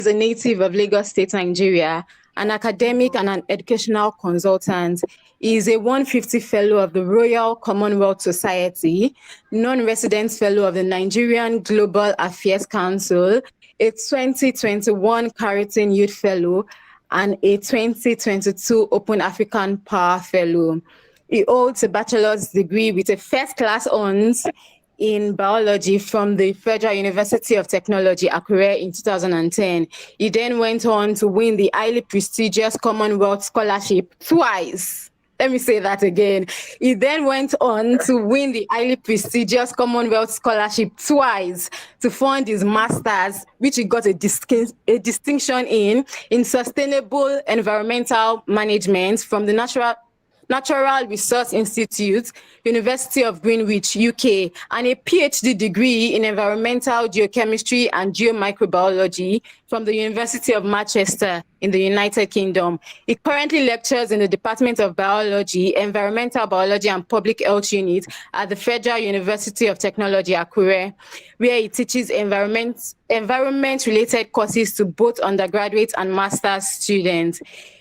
is a native of Lagos State, Nigeria, an academic and an educational consultant. He is a 150 Fellow of the Royal Commonwealth Society, non-resident Fellow of the Nigerian Global Affairs Council, a 2021 Carrington Youth Fellow, and a 2022 Open African Power Fellow. He holds a bachelor's degree with a first-class honors in biology from the Federal University of Technology, Akure, in 2010. He then went on to win the highly prestigious Commonwealth Scholarship twice. Let me say that again. He then went on to win the highly prestigious Commonwealth Scholarship twice to fund his master's, which he got a distinction in sustainable environmental management from the Natural Resource Institute, University of Greenwich, UK, and a PhD degree in environmental geochemistry and geomicrobiology from the University of Manchester in the United Kingdom. He currently lectures in the Department of Biology, Environmental Biology and Public Health Unit at the Federal University of Technology, Akure, where he teaches environment-related courses to both undergraduate and master's students.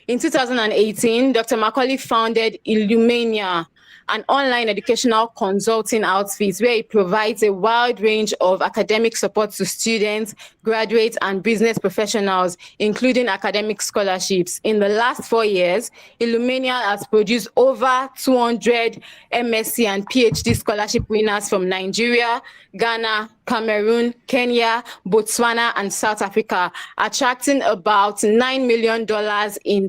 In 2018, Dr. Macaulay founded Illumania, an online educational consulting outfit where he provides a wide range of academic support to students, graduates, and business professionals, including academic scholarships. In the last 4 years, Illumania has produced over 200 MSc and PhD scholarship winners from Nigeria, Ghana, Cameroon, Kenya, Botswana, and South Africa, attracting about $9 million in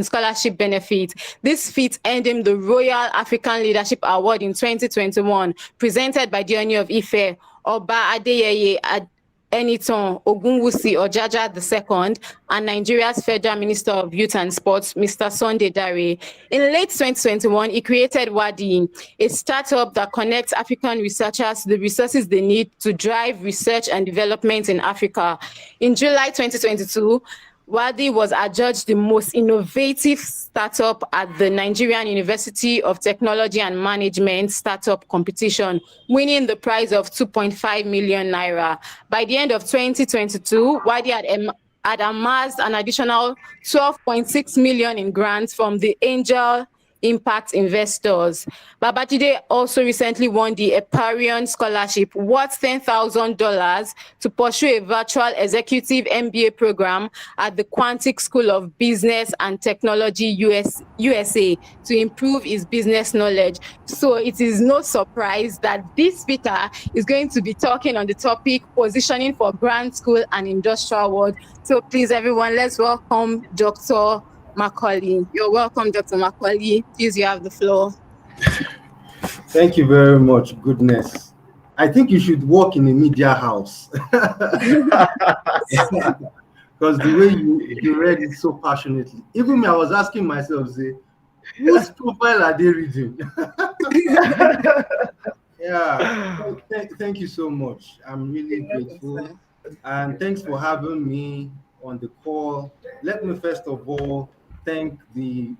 scholarship benefits. This feat earned him the Royal African Leadership Award in 2021, presented by the Ooni of Ife, Oba Adeyeye Enitan Ogunwusi Ojaja II, and Nigeria's Federal Minister of Youth and Sports, Mr. Sunday Dare. In late 2021, he created Wadi, a startup that connects African researchers to the resources they need to drive research and development in Africa. In July 2022, Wadi was adjudged the most innovative startup at the Nigerian University of Technology and Management Startup Competition, winning the prize of 2.5 million naira. By the end of 2022, Wadi had amassed an additional 12.6 million in grants from the angel impact investors. Babajide also recently won the Eparion Scholarship worth $10,000 to pursue a virtual executive MBA program at the Quantic School of Business and Technology USA to improve his business knowledge. So it is no surprise that this speaker is going to be talking on the topic positioning for grad school and industrial world. So please, everyone, let's welcome Dr. Macaulay. You're welcome, Dr. Macaulay. Please, you have the floor. Thank you very much. Goodness. I think you should work in a media house. Because the way you read it so passionately. Even me, I was asking myself, whose profile are they reading? Yeah. Thank you so much. I'm really grateful. And thanks for having me on the call. Let me first of all thank the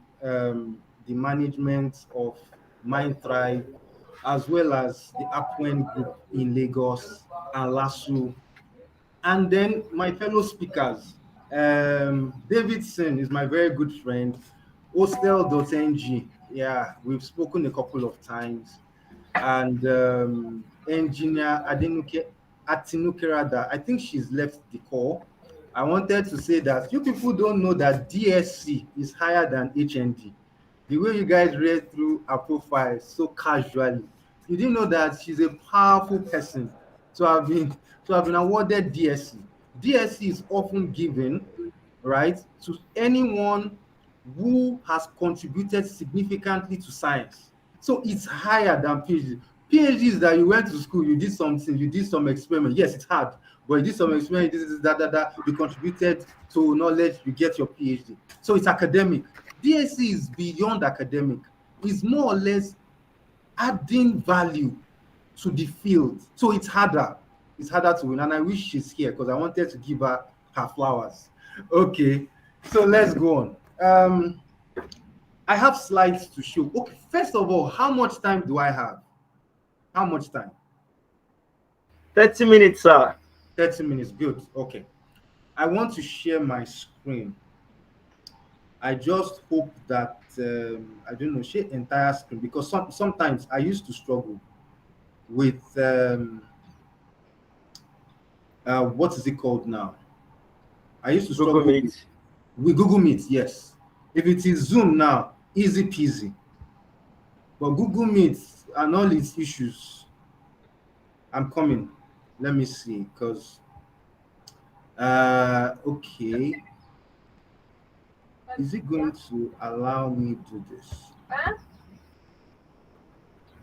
management of MindThrive, as well as the Upwind Group in Lagos and LASU, and then my fellow speakers. Davidson is my very good friend. Hostel.ng, yeah, we've spoken a couple of times, and engineer Atinukerada, I think she's left the call. I wanted to say that you people don't know that DSC is higher than HND. The way you guys read through her profile so casually, you didn't know that she's a powerful person to have been awarded DSC. DSC is often given, right, to anyone who has contributed significantly to science. So it's higher than PhD. PhD is that you went to school, you did something, you did some experiment. Yes, it's hard, but you did some experiment, you contributed to knowledge, you get your PhD. So it's academic. DSC is beyond academic. It's more or less adding value to the field. So it's harder. It's harder to win. And I wish she's here because I wanted to give her flowers. Okay, so let's go on. I have slides to show. Okay, first of all, how much time do I have? How much time? 30 minutes, sir. 30 minutes, good. Okay. I want to share my screen. I just hope that I don't know, share entire screen, because sometimes I used to struggle with what is it called now? I used to Google struggle Meet. with Google Meet. Yes, if it is Zoom now, easy peasy. But Google Meet and all its issues, I'm coming. Let me see, because okay, is it going to allow me to do this?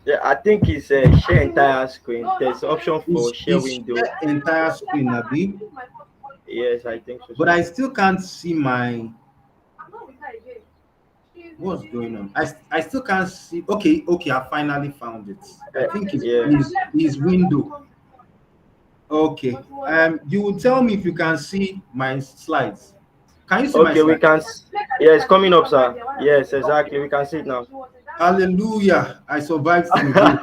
Yeah, I think it's share entire screen. There's option for share Is window. share entire screen, Abi? Yes, I think so. But I still can't see my. What's going on? I still can't see. Okay, okay, I finally found it. I think it's Yeah. is window. Okay. You will tell me if you can see my slides. Can you see my Okay, we slides? can. Yeah, it's coming up, sir. Yes, exactly. We can see it now. Hallelujah! I survived today.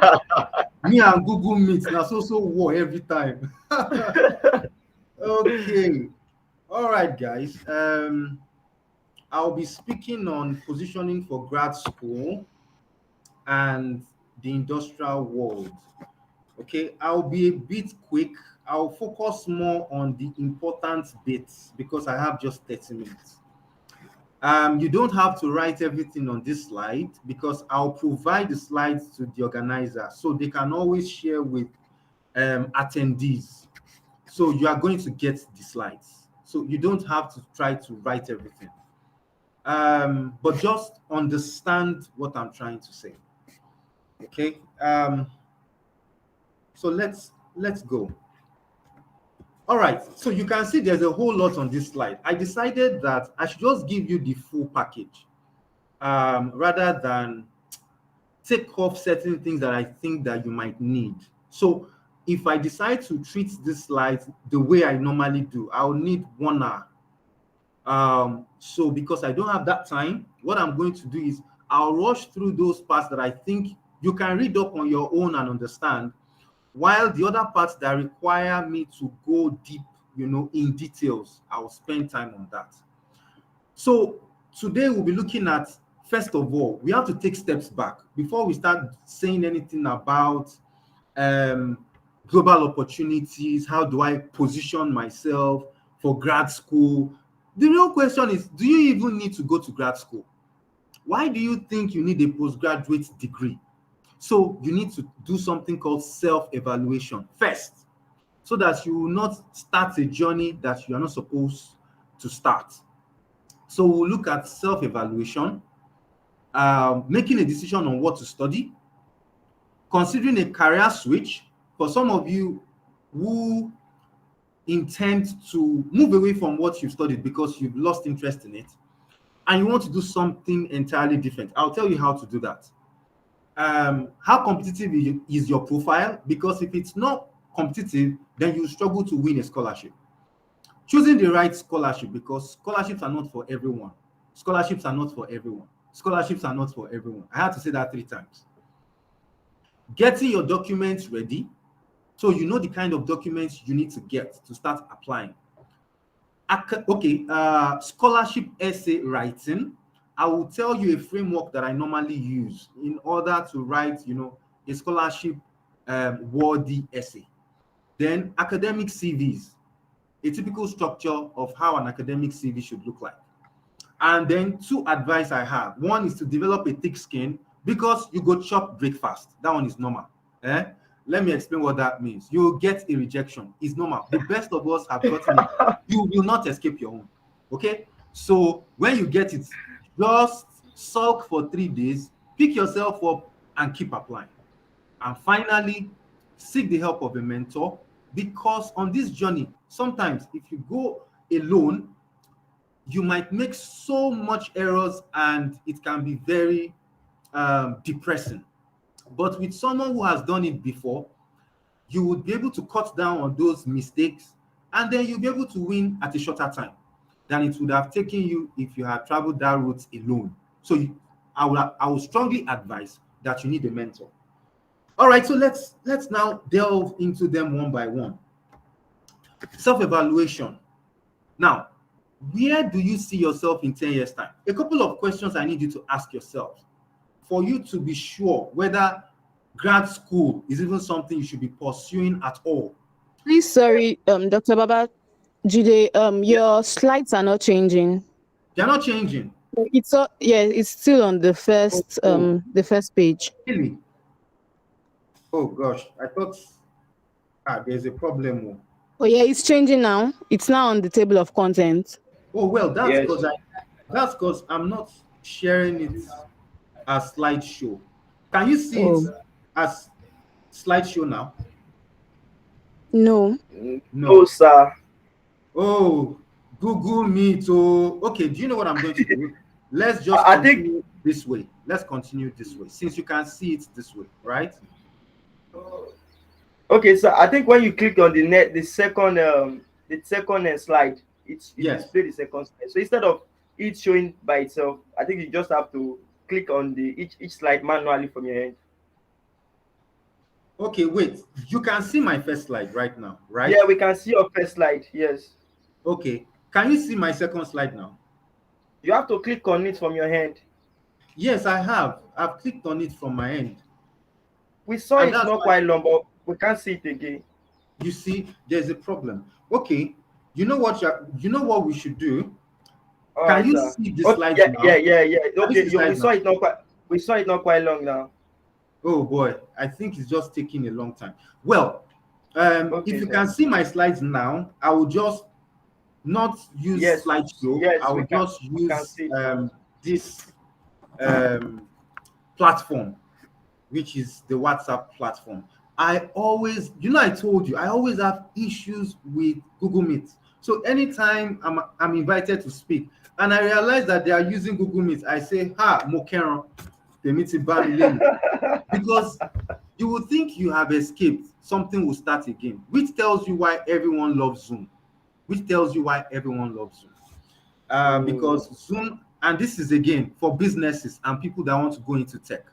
Me and Google Meet now so war every time. Okay. All right, guys. I'll be speaking on positioning for grad school and the industrial world. Okay, I'll be a bit quick. I'll focus more on the important bits because I have just 30 minutes. You don't have to write everything on this slide because I'll provide the slides to the organizer so they can always share with attendees. So you are going to get the slides. So you don't have to try to write everything. But just understand what I'm trying to say. Okay. So let's go. All right, so you can see there's a whole lot on this slide. I decided that I should just give you the full package rather than take off certain things that I think that you might need. So if I decide to treat this slide the way I normally do, I'll need 1 hour. So because I don't have that time, what I'm going to do is I'll rush through those parts that I think you can read up on your own and understand, while the other parts that require me to go deep, in details, I'll spend time on that. So today we'll be looking at, first of all, we have to take steps back before we start saying anything about global opportunities. How do I position myself for grad school? The real question is, do you even need to go to grad school? Why do you think you need a postgraduate degree? So you need to do something called self-evaluation first, so that you will not start a journey that you are not supposed to start. So we'll look at self-evaluation, making a decision on what to study, considering a career switch for some of you who intend to move away from what you've studied because you've lost interest in it and you want to do something entirely different. I'll tell you how to do that. How competitive is your profile? Because if it's not competitive, then you struggle to win a scholarship. Choosing the right scholarship, because scholarships are not for everyone. Scholarships are not for everyone. Scholarships are not for everyone. I had to say that 3 times. Getting your documents ready, so you know the kind of documents you need to get to start applying. Okay, scholarship essay writing. I will tell you a framework that I normally use in order to write, a scholarship worthy essay. Then academic CVs, a typical structure of how an academic CV should look like. And then 2 advice I have. One is to develop a thick skin because you go chop breakfast. That one is normal. Let me explain what that means. You will get a rejection. It's normal. The best of us have gotten it. You will not escape your own. Okay? So when you get it, just sulk for 3 days, pick yourself up and keep applying. And finally, seek the help of a mentor, because on this journey, sometimes if you go alone, you might make so much errors and it can be very depressing. But with someone who has done it before, you would be able to cut down on those mistakes, and then you'll be able to win at a shorter time than it would have taken you if you had traveled that route alone. So I would strongly advise that you need a mentor. All right, so let's now delve into them one by one. Self-evaluation. Now, where do you see yourself in 10 years' time? A couple of questions I need you to ask yourself for you to be sure whether grad school is even something you should be pursuing at all. Please, sorry, Dr. Baba Jide, your slides are not changing. They're not changing. It's it's still on the first page. Really? Oh gosh, I thought there's a problem. Oh yeah, it's changing now. It's now on the table of contents. Oh well, that's Yes. because I'm not sharing it as slideshow. Can you see Oh. it as slideshow now? No. No, sir. Oh, Google Meet. Oh, okay. Do you know what I'm going to do? Let's just I think- continue this way. Let's continue this way, since you can see it this way, right? Okay, so I think when you click on the second slide, it Yes. display the second slide. So instead of it showing by itself, I think you just have to click on each slide manually from your end. Okay, wait. You can see my first slide right now, right? Yeah, we can see your first slide. Yes. Okay. Can you see my second slide now? You have to click on it from your hand. Yes, I have. I've clicked on it from my end. We saw And it that's not why- quite long, but we can't see it again. You see, there's a problem. Okay. You know what we should do? All Can right, you sir. see the Okay, slides yeah, now? yeah. you Okay, see we slides saw now? it not quite. We saw it not quite long now. Oh boy, I think it's just taking a long time. Well, Okay, if you sir. can see my slides now, I will just not use Yes, slideshow. yes, I we will can- just we can use see. this platform, which is the WhatsApp platform. I told you, I always have issues with Google Meet. So anytime I'm invited to speak and I realize that they are using Google Meet, I say, Mokeron, the meeting ban because you would think you have escaped, something will start again, which tells you why everyone loves Zoom. Because Zoom, and this is again for businesses and people that want to go into tech,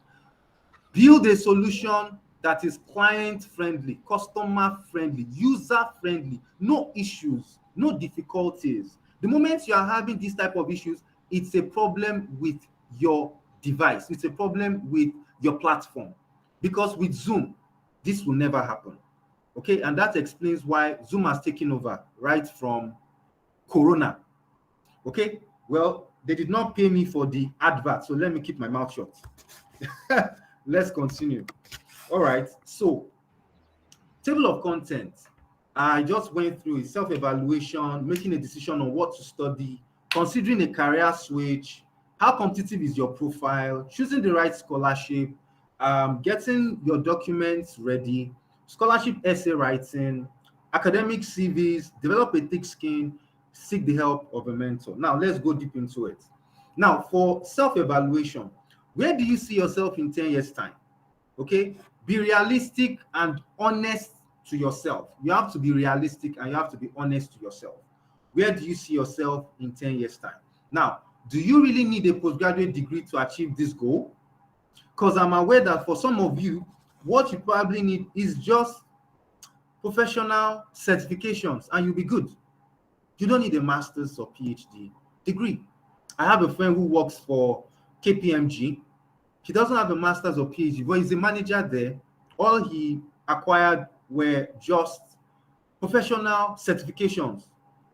build a solution that is client friendly, customer friendly, user friendly, no issues, no difficulties. The moment you are having this type of issues, it's a problem with your device, it's a problem with your platform. Because with Zoom, this will never happen. Okay, and that explains why Zoom has taken over right from Corona. Okay, well, they did not pay me for the advert, so let me keep my mouth shut. Let's continue. All right, so table of contents. I just went through a self-evaluation, making a decision on what to study, considering a career switch, how competitive is your profile, choosing the right scholarship, getting your documents ready, scholarship essay writing, academic CVs, develop a thick skin, seek the help of a mentor. Now, let's go deep into it. Now, for self-evaluation, where do you see yourself in 10 years' time? Okay, be realistic and honest to yourself. You have to be realistic and you have to be honest to yourself. Where do you see yourself in 10 years' time? Now, do you really need a postgraduate degree to achieve this goal? Because I'm aware that for some of you, what you probably need is just professional certifications and you'll be good. You don't need a master's or PhD degree. I have a friend who works for KPMG. He doesn't have a master's or PhD, but he's a manager there. All he acquired were just professional certifications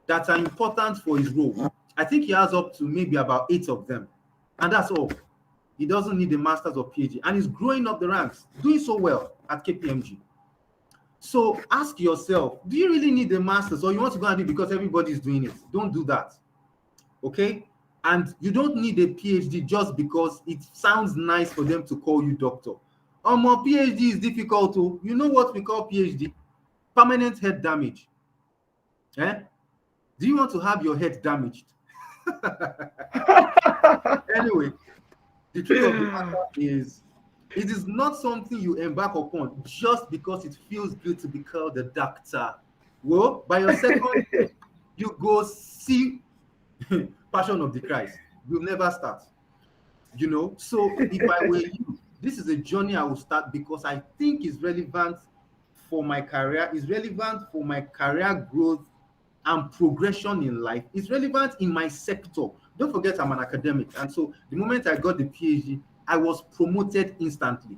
that are important for his role. I think he has up to maybe about 8 of them, and that's all. He doesn't need a master's or PhD, and he's growing up the ranks, doing so well at KPMG. So ask yourself, do you really need a master's, or you want to go and do it because everybody's doing it? Don't do that, okay? And you don't need a PhD just because it sounds nice for them to call you doctor. My PhD is difficult too. You know what we call PhD? Permanent head damage. Do you want to have your head damaged? Anyway, the truth of the matter is, it is not something you embark upon just because it feels good to be called a doctor. Well, by your second year, you go see Passion of the Christ. You'll never start. So if I were you, this is a journey I will start because I think it's relevant for my career, it's relevant for my career growth and progression in life is relevant in my sector. Don't forget, I'm an academic. And so the moment I got the PhD, I was promoted instantly.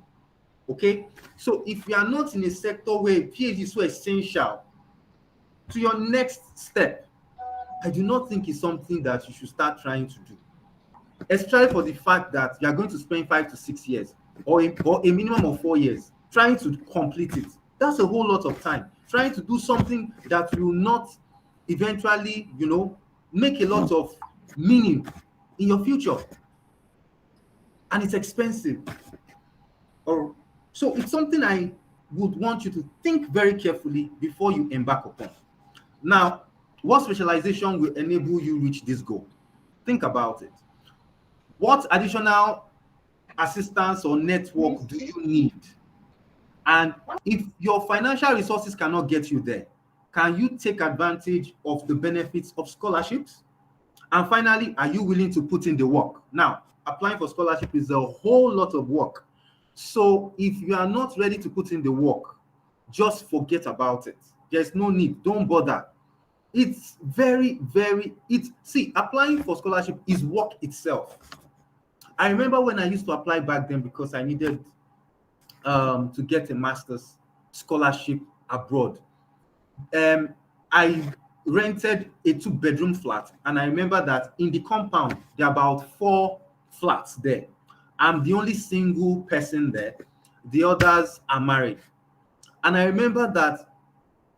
Okay? So if you are not in a sector where a PhD is so essential to your next step, I do not think it's something that you should start trying to do. Especially for the fact that you are going to spend 5 to 6 years or a minimum of 4 years trying to complete it. That's a whole lot of time. Trying to do something that will not eventually, make a lot of meaning in your future. And it's expensive. So it's something I would want you to think very carefully before you embark upon. Now, what specialization will enable you reach this goal? Think about it. What additional assistance or network do you need? And if your financial resources cannot get you there, can you take advantage of the benefits of scholarships? And finally, are you willing to put in the work? Now, applying for scholarship is a whole lot of work. So if you are not ready to put in the work, just forget about it. There's no need. Don't bother. It's applying for scholarship is work itself. I remember when I used to apply back then because I needed to get a master's scholarship abroad. I rented a 2-bedroom flat, and I remember that in the compound there are about 4 flats there. I'm the only single person there. The others are married. And I remember that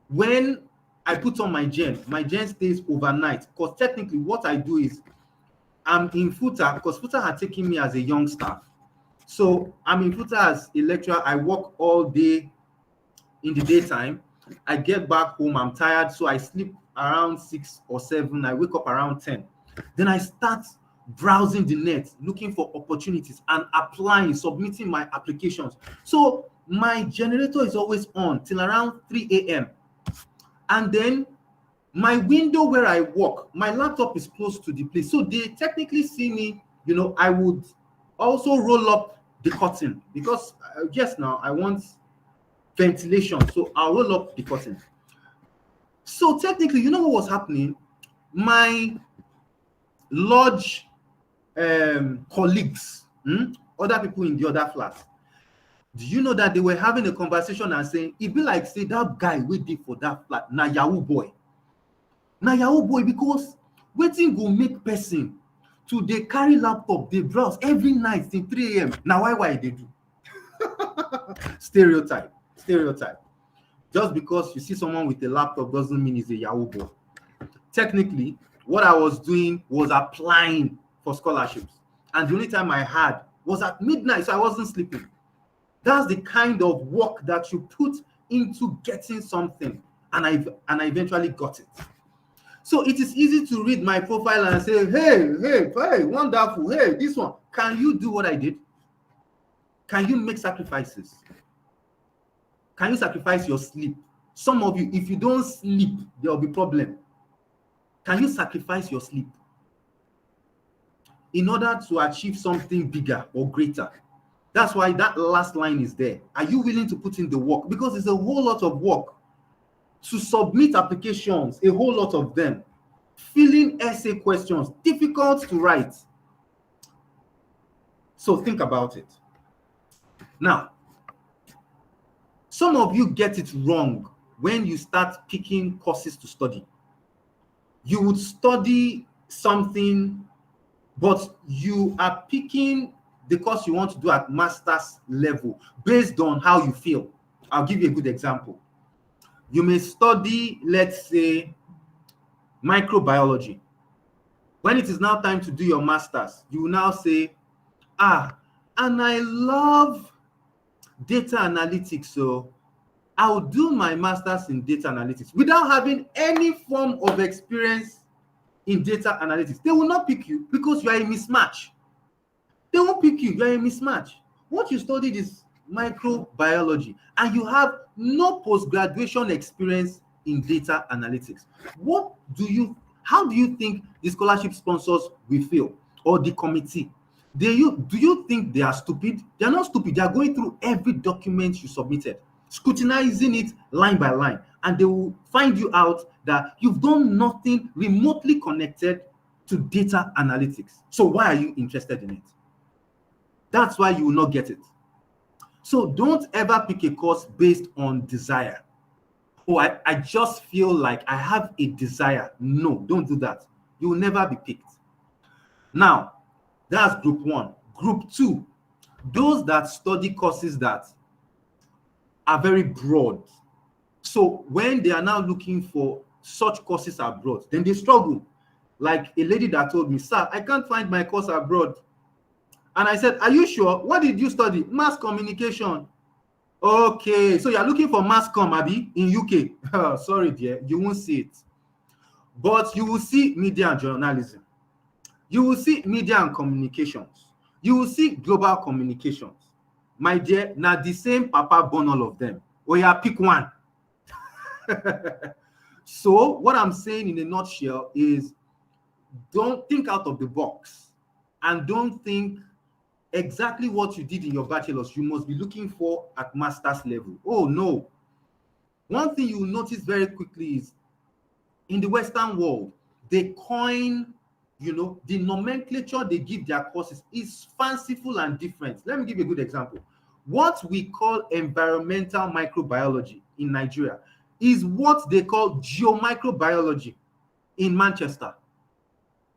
when I put on my gen stays overnight, because technically what I do is I'm in FUTA, because FUTA had taken me as a young staff. So I'm in FUTA as a lecturer. I work all day in the daytime. I get back home, I'm tired, so I sleep around 6 or 7. I wake up around 10. Then I start browsing the net, looking for opportunities and applying, submitting my applications. So my generator is always on till around 3 a.m. And then my window where I work, my laptop is close to the place. So they technically see me, I would also roll up the curtain because yes, now I want ventilation. So I'll roll up the curtain. So technically, you know what was happening? My lodge colleagues, other people in the other flat, do you know that they were having a conversation and saying, it be like, say, that guy waiting for that flat, na Yahoo boy. Na Yahoo boy, because waiting go make person to they carry laptop, they browse every night till 3 a.m. Now why they do? Stereotype. Just because you see someone with a laptop doesn't mean he's a Yahoo boy. Technically, what I was doing was applying for scholarships. And the only time I had was at midnight, so I wasn't sleeping. That's the kind of work that you put into getting something. And I eventually got it. So it is easy to read my profile and say, hey, wonderful, hey, this one. Can you do what I did? Can you make sacrifices? Can you sacrifice your sleep? Some of you, if you don't sleep, there will be problem. Can you sacrifice your sleep in order to achieve something bigger or greater? That's why that last line is there. Are you willing to put in the work? Because it's a whole lot of work to submit applications, a whole lot of them, filling essay questions, difficult to write. So think about it. Now, some of you get it wrong when you start picking courses to study. You would study something, but you are picking the course you want to do at master's level based on how you feel. I'll give you a good example. You may study, let's say, microbiology. When it is now time to do your master's, you will now say, and I love data analytics, so I'll do my master's in data analytics without having any form of experience in data analytics. They will not pick you because you are a mismatch. They won't pick you. You are a mismatch. What you studied is microbiology, and you have no post-graduation experience in data analytics. How do you think the scholarship sponsors will feel, or the committee? Do you think they are stupid? They are not stupid. They are going through every document you submitted, scrutinizing it line by line, and they will find you out that you've done nothing remotely connected to data analytics. So why are you interested in it? That's why you will not get it. So don't ever pick a course based on desire. Oh, I just feel like I have a desire. No, don't do that. You will never be picked. Now, that's group one. Group two, those that study courses that are very broad. So when they are now looking for such courses abroad, then they struggle. Like a lady that told me, sir, I can't find my course abroad. And I said, are you sure? What did you study? Mass communication. Okay, so you're looking for mass comm, Abi, in UK. Sorry, dear, you won't see it. But you will see media and journalism. You will see media and communications. You will see global communications. My dear, now the same papa born all of them. Oh yeah, pick one. So what I'm saying in a nutshell is, don't think out of the box and don't think exactly what you did in your bachelor's you must be looking for at master's level. Oh no. One thing you will notice very quickly is in the Western world, they coin, the nomenclature they give their courses is fanciful and different. Let me give you a good example. What we call environmental microbiology in Nigeria is what they call geomicrobiology in Manchester.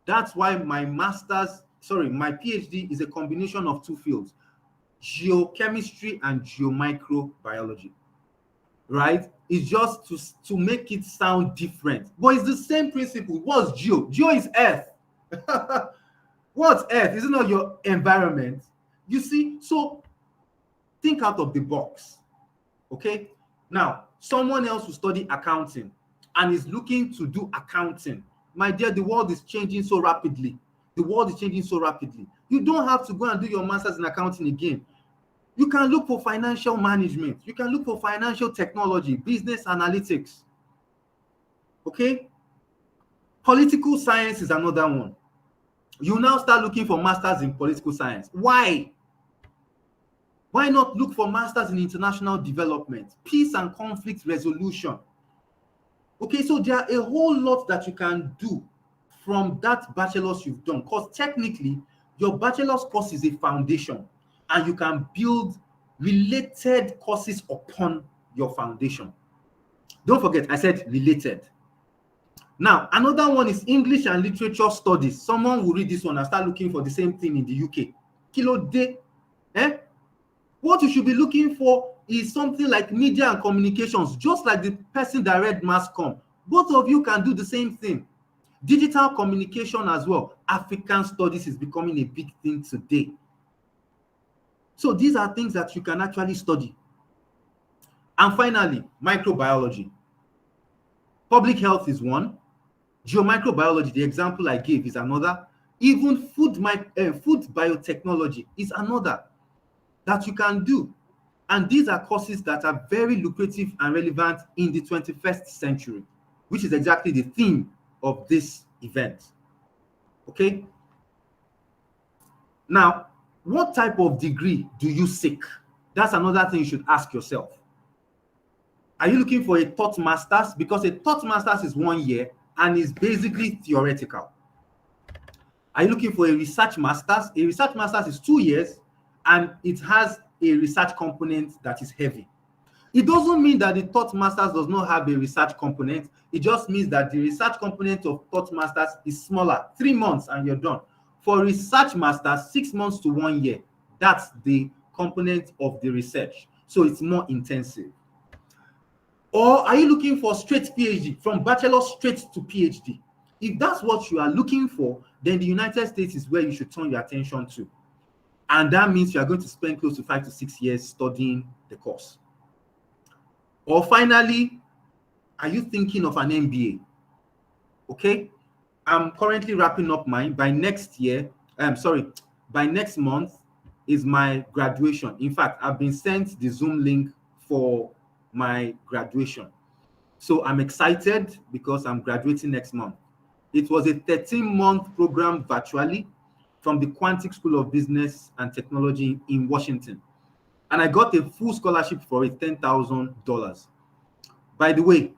That's why my PhD is a combination of two fields, geochemistry and geomicrobiology, right? It's just to make it sound different, but it's the same principle. What's geo? Geo is earth. What's earth? Is it not your environment? You see, so think out of the box, okay? Now, someone else will study accounting and is looking to do accounting. My dear, the world is changing so rapidly. The world is changing so rapidly. You don't have to go and do your master's in accounting again. You can look for financial management. You can look for financial technology, business analytics. Okay? Political science is another one. You now start looking for masters in political science. Why? Why not look for masters in international development, peace and conflict resolution? Okay, so there are a whole lot that you can do from that bachelor's you've done, because technically your bachelor's course is a foundation and you can build related courses upon your foundation. Don't forget, I said related. Now, another one is English and literature studies. Someone will read this one and start looking for the same thing in the UK. Kilo de, What you should be looking for is something like media and communications, just like the person that read mass comm. Both of you can do the same thing. Digital communication as well. African studies is becoming a big thing today. So these are things that you can actually study. And finally, microbiology. Public health is one. Geomicrobiology, the example I gave, is another. Even food biotechnology is another that you can do. And these are courses that are very lucrative and relevant in the 21st century, which is exactly the theme of this event. Okay? Now, what type of degree do you seek? That's another thing you should ask yourself. Are you looking for a taught master's? Because a taught master's is 1 year and is basically theoretical. Are you looking for a research master's? A research master's is 2 years and it has a research component that is heavy. It doesn't mean that the taught masters does not have a research component. It just means that the research component of taught masters is smaller, 3 months and you're done. For research masters, 6 months to 1 year. That's the component of the research. So it's more intensive. Or are you looking for straight PhD, from bachelor straight to PhD? If that's what you are looking for, then the United States is where you should turn your attention to. And that means you are going to spend close to 5 to 6 years studying the course. Or finally, are you thinking of an MBA? Okay, I'm currently wrapping up mine. By next month is my graduation. In fact, I've been sent the Zoom link for my graduation. So I'm excited because I'm graduating next month. It was a 13-month program virtually from the Quantic School of Business and Technology in Washington. And I got a full scholarship for it, $10,000. By the way,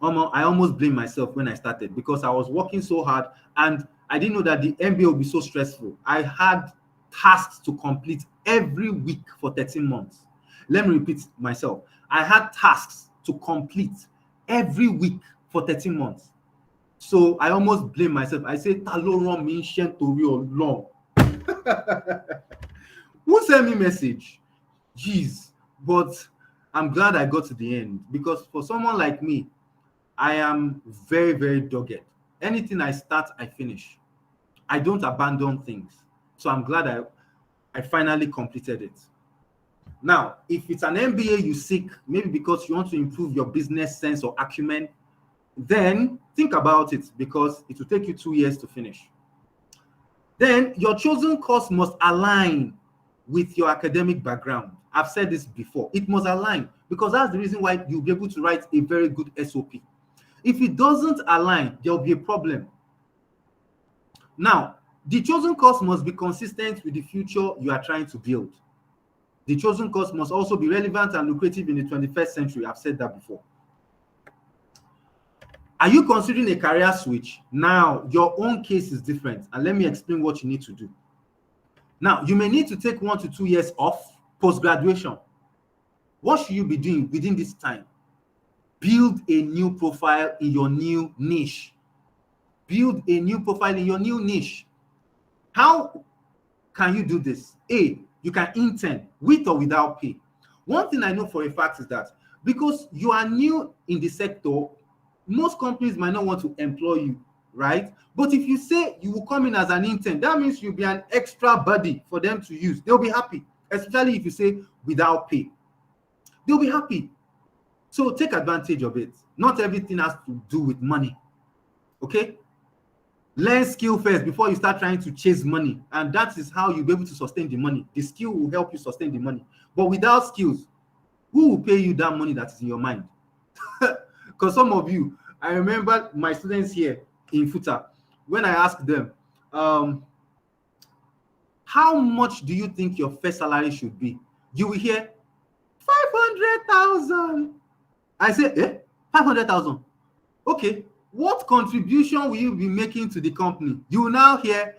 I almost blamed myself when I started because I was working so hard and I didn't know that the MBA would be so stressful. I had tasks to complete every week for 13 months. Let me repeat myself. I had tasks to complete every week for 13 months. So I almost blame myself. I say, ta ló rán mi iṣẹ́ torí Ọlọ́run. Who sent me message? Jeez. But I'm glad I got to the end because for someone like me, I am very, very dogged. Anything I start, I finish. I don't abandon things. So I'm glad I finally completed it. Now, if it's an MBA you seek, maybe because you want to improve your business sense or acumen, then think about it because it will take you 2 years to finish. Then your chosen course must align with your academic background. I've said this before. It must align because that's the reason why you'll be able to write a very good SOP. If it doesn't align, there'll be a problem. Now, the chosen course must be consistent with the future you are trying to build. The chosen course must also be relevant and lucrative in the 21st century. I've said that before. Are you considering a career switch? Now, your own case is different, and let me explain what you need to do. Now, you may need to take 1 to 2 years off post-graduation. What should you be doing within this time? Build a new profile in your new niche. Build a new profile in your new niche. How can you do this? A, you can intern with or without pay. One thing I know for a fact is that because you are new in the sector, most companies might not want to employ you, right? But if you say you will come in as an intern, that means you'll be an extra body for them to use. They'll be happy, especially if you say without pay. They'll be happy. So take advantage of it. Not everything has to do with money, okay? Learn skill first before you start trying to chase money. And that is how you'll be able to sustain the money. The skill will help you sustain the money. But without skills, who will pay you that money that is in your mind? Because some of you, I remember my students here in FUTA, when I asked them, how much do you think your first salary should be? You will hear 500,000. I say, 500,000. Okay, what contribution will you be making to the company? You will now hear,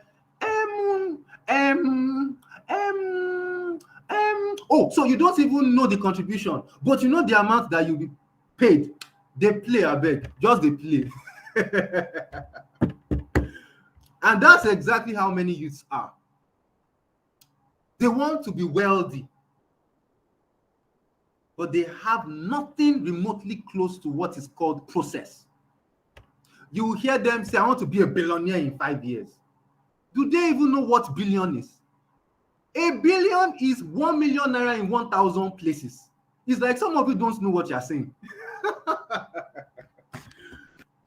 oh, so you don't even know the contribution, but you know the amount that you'll be paid. They play, I beg, just they play. And that's exactly how many youths are. They want to be wealthy, but they have nothing remotely close to what is called process. You will hear them say, I want to be a billionaire in 5 years. Do they even know what billion is? A billion is 1 million naira in 1,000 places. It's like some of you don't know what you're saying.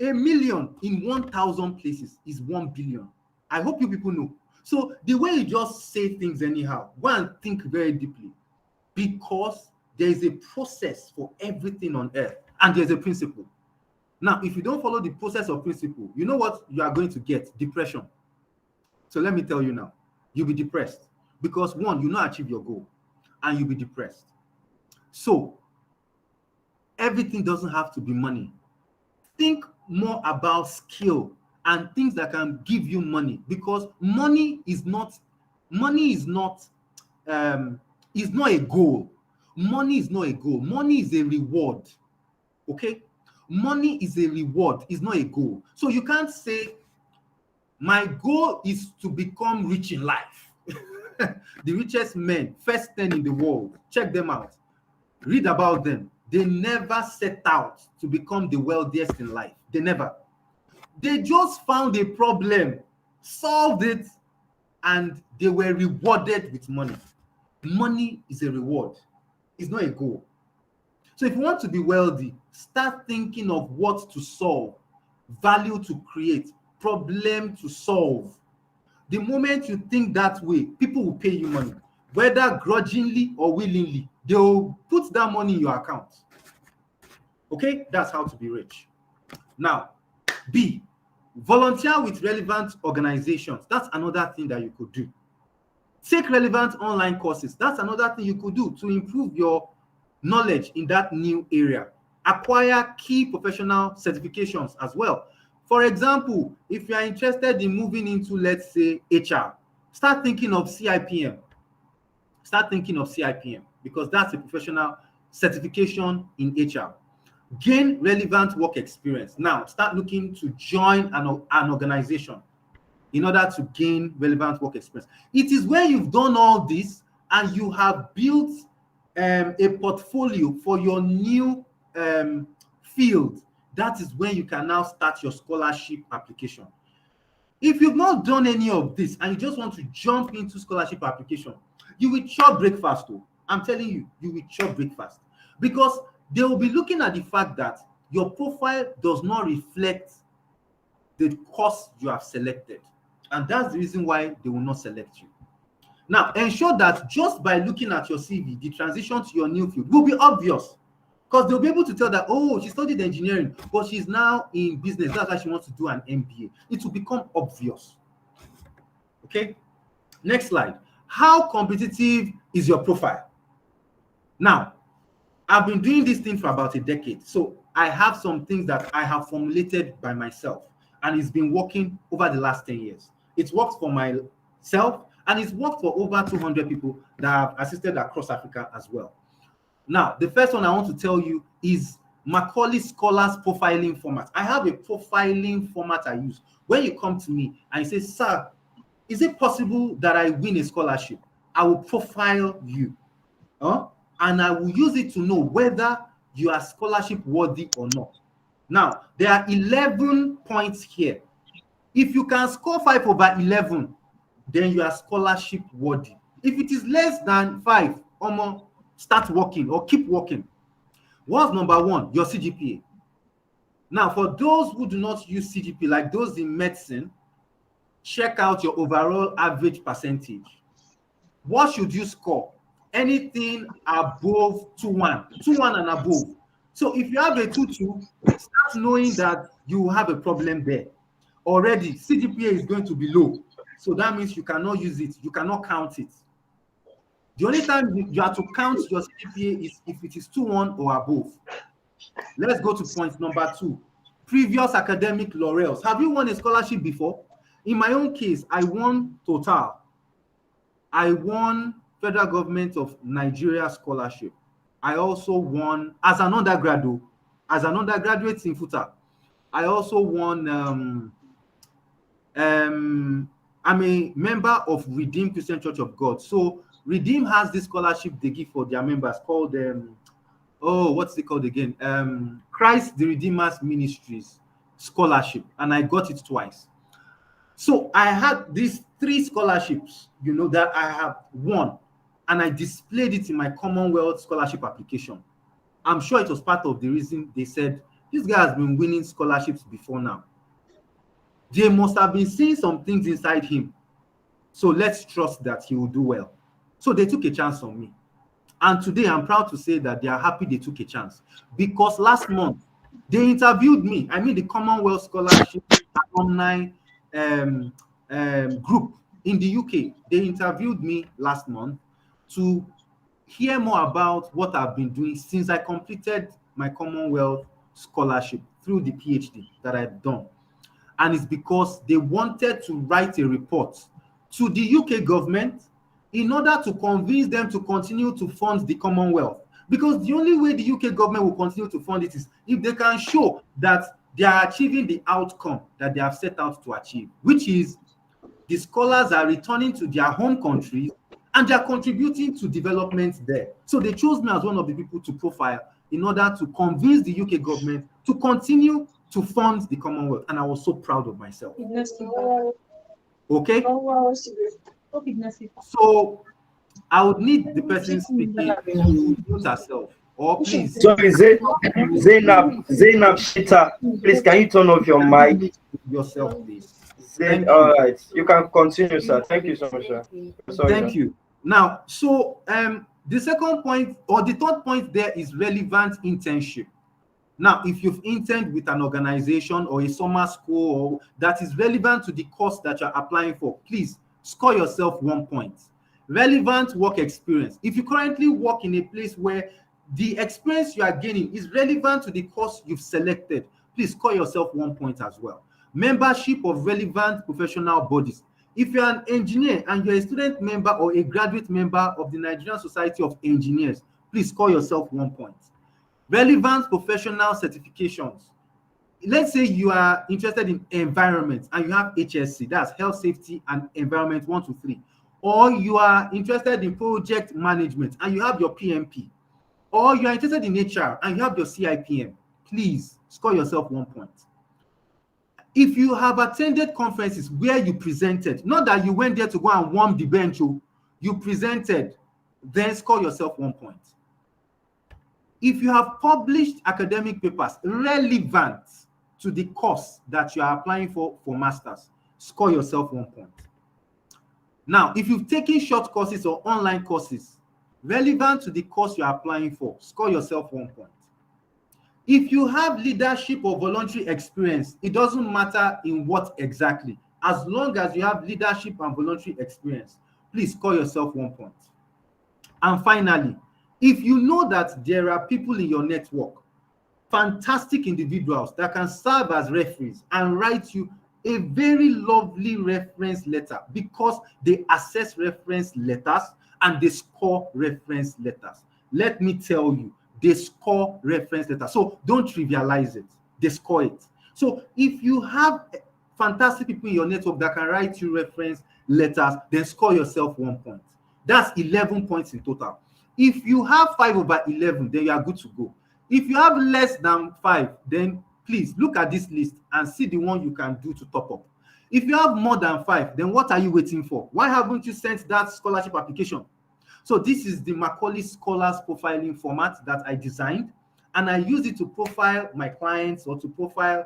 A million in 1,000 places is 1 billion. I hope you people know. So the way you just say things anyhow, go and think very deeply, because there is a process for everything on earth and there's a principle. Now, if you don't follow the process or principle, you know what you are going to get? Depression. So let me tell you now, you'll be depressed because one, you not achieve your goal and you'll be depressed. So everything doesn't have to be money. Think more about skill and things that can give you money, because money is not a goal. Money is not a goal. Money is a reward. Okay? Money is a reward, it's not a goal. So you can't say, my goal is to become rich in life. The richest men, first 10 in the world, check them out. Read about them. They never set out to become the wealthiest in life. They never. They just found a problem, solved it, and they were rewarded with money. Money is a reward. It's not a goal. So if you want to be wealthy, start thinking of what to solve, value to create, problem to solve. The moment you think that way, people will pay you money, whether grudgingly or willingly. They'll put that money in your account. Okay, that's how to be rich. Now, B, volunteer with relevant organizations. That's another thing that you could do. Take relevant online courses. That's another thing you could do to improve your knowledge in that new area. acquire key professional certifications as well. For example, if you are interested in moving into, let's say, HR, start thinking of CIPM. Start thinking of CIPM because that's a professional certification in HR. Gain relevant work experience. Now, start looking to join an organization in order to gain relevant work experience. It is when you've done all this and you have built a portfolio for your new field, that is when you can now start your scholarship application. If you've not done any of this and you just want to jump into scholarship application, you will chop breakfast though. I'm telling you, you will chop breakfast because they will be looking at the fact that your profile does not reflect the course you have selected. And that's the reason why they will not select you. Now, ensure that just by looking at your CV, the transition to your new field will be obvious because they'll be able to tell that, oh, she studied engineering, but she's now in business. That's why she wants to do an MBA. It will become obvious. Okay? Next slide. How competitive is your profile? Now, I've been doing this thing for about a decade. So I have some things that I have formulated by myself, and it's been working over the last 10 years. It's worked for myself, and it's worked for over 200 people that I've assisted across Africa as well. Now, the first one I want to tell you is Macaulay Scholars profiling format. I have a profiling format I use. When you come to me and you say, sir, is it possible that I win a scholarship? I will profile you. And I will use it to know whether you are scholarship worthy or not. Now, there are 11 points here. If you can score 5 over 11, then you are scholarship worthy. If it is less than 5, start working or keep working. What's number 1? Your CGPA. Now, for those who do not use CGPA, like those in medicine, check out your overall average percentage. What should you score? Anything above 2.1, 2.1 and above. So if you have a 2.2, start knowing that you have a problem there. Already, CGPA is going to be low. So that means you cannot use it. You cannot count it. The only time you have to count your CGPA is if it is 2.1 or above. Let's go to point number 2. Previous academic laurels. Have you won a scholarship before? In my own case, I won Total. I won Federal Government of Nigeria scholarship. I also won as an undergraduate in FUTA. I also won. I'm a member of Redeem Christian Church of God. So Redeem has this scholarship they give for their members called what's it called again? Christ the Redeemer's Ministries scholarship, and I got it twice. So I had these 3 scholarships, that I have won. And I displayed it in my Commonwealth scholarship application. I'm sure it was part of the reason they said, this guy has been winning scholarships before now. They must have been seeing some things inside him. So let's trust that he will do well. So they took a chance on me. And today I'm proud to say that they are happy they took a chance. Because last month, they interviewed me. I mean, the Commonwealth Scholarship Alumni group in the UK. They interviewed me last month to hear more about what I've been doing since I completed my Commonwealth scholarship through the PhD that I've done. And it's because they wanted to write a report to the UK government in order to convince them to continue to fund the Commonwealth. Because the only way the UK government will continue to fund it is if they can show that they are achieving the outcome that they have set out to achieve, which is the scholars are returning to their home countries and they are contributing to development there. So they chose me as one of the people to profile in order to convince the UK government to continue to fund the Commonwealth. And I was so proud of myself. Okay? So I would need the person speaking to use herself. Or please. Sorry, Zainab Shita, please, can you turn off your mic? Yourself, please. All right, you can continue, sir. Thank you so much, sir. Sorry, Thank you. Now, so the second point or the third point there is relevant internship. Now, if you've interned with an organization or a summer school or that is relevant to the course that you're applying for, please score yourself 1 point. Relevant work experience. If you currently work in a place where the experience you are gaining is relevant to the course you've selected, please score yourself 1 point as well. Membership of relevant professional bodies. If you're an engineer and you're a student member or a graduate member of the Nigerian Society of Engineers, please score yourself 1 point. Relevant professional certifications. Let's say you are interested in environment and you have HSC, that's health, safety, and environment 1 to 3. Or you are interested in project management and you have your PMP. Or you are interested in HR and you have your CIPM. Please score yourself 1 point. If you have attended conferences where you presented, not that you went there to go and warm the bench, you presented, then score yourself 1 point. If you have published academic papers relevant to the course that you are applying for masters, score yourself 1 point. Now, if you've taken short courses or online courses relevant to the course you are applying for, score yourself 1 point. If you have leadership or voluntary experience, it doesn't matter in what exactly, as long as you have leadership and voluntary experience, please score yourself 1 point. And finally, if you know that there are people in your network, fantastic individuals that can serve as referees and write you a very lovely reference letter, because they assess reference letters and they score reference letters. Let me tell you, they score reference letters. So don't trivialize it. They score it. So if you have fantastic people in your network that can write you reference letters, then score yourself 1 point. That's 11 points in total. If you have 5 over 11, then you are good to go. If you have less than 5, then please look at this list and see the one you can do to top up. If you have more than 5, then what are you waiting for? Why haven't you sent that scholarship application? So this is the Macaulay Scholars Profiling format that I designed, and I use it to profile my clients or to profile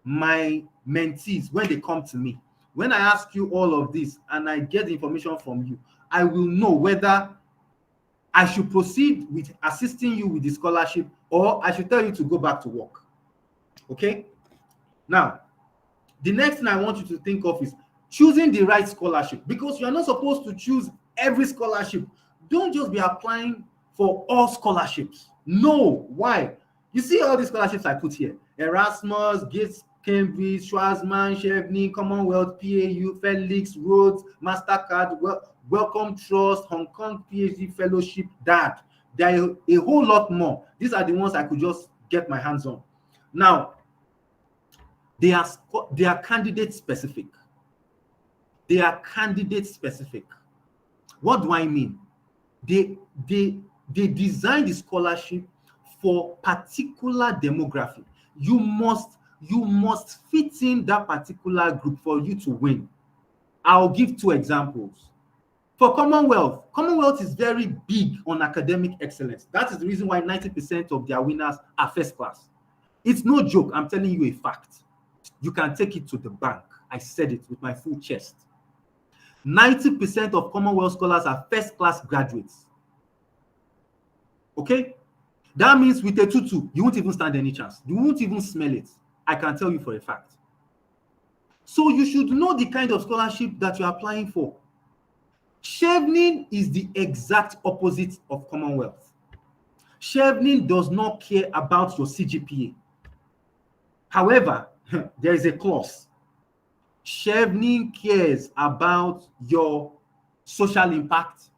my mentees when they come to me. When I ask you all of this and I get the information from you, I will know whether I should proceed with assisting you with the scholarship or I should tell you to go back to work. Okay? Now, the next thing I want you to think of is choosing the right scholarship, because you are not supposed to choose every scholarship. Don't just be applying for all scholarships. No. Why? You see all these scholarships I put here: Erasmus, Gates, Cambridge, Schwarzman, Chevening, Commonwealth, PAU, Felix, Rhodes, MasterCard, Wellcome Trust, Hong Kong PhD Fellowship, that. There are a whole lot more. These are the ones I could just get my hands on. Now, they are candidate specific. They are candidate specific. What do I mean? They design the scholarship for particular demographic. You must fit in that particular group for you to win. I'll give 2 examples. For Commonwealth is very big on academic excellence. That is the reason why 90% of their winners are first class. It's no joke. I'm telling you a fact. You can take it to the bank. I said it with my full chest. 90% of Commonwealth scholars are first class graduates. Okay? That means with a tutu, you won't even stand any chance. You won't even smell it. I can tell you for a fact. So you should know the kind of scholarship that you're applying for. Chevening is the exact opposite of Commonwealth. Chevening does not care about your CGPA. However, there is a clause. Chevening cares about your social impact.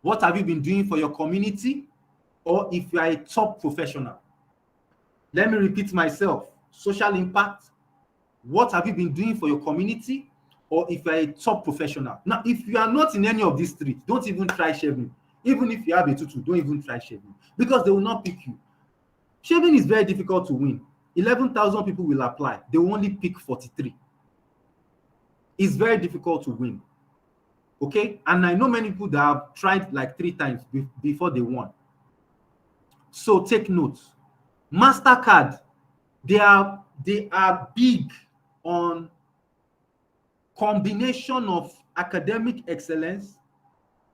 What have you been doing for your community? Or if you are a top professional. Let me repeat myself. Social impact. What have you been doing for your community? Or if you are a top professional. Now, if you are not in any of these 3, don't even try Chevening. Even if you have a tutu, don't even try Chevening, because they will not pick you. Chevening is very difficult to win. 11,000 people will apply. They will only pick 43. It's very difficult to win. Okay? And I know many people that have tried like 3 times before they won. So take note. MasterCard, they are big on combination of academic excellence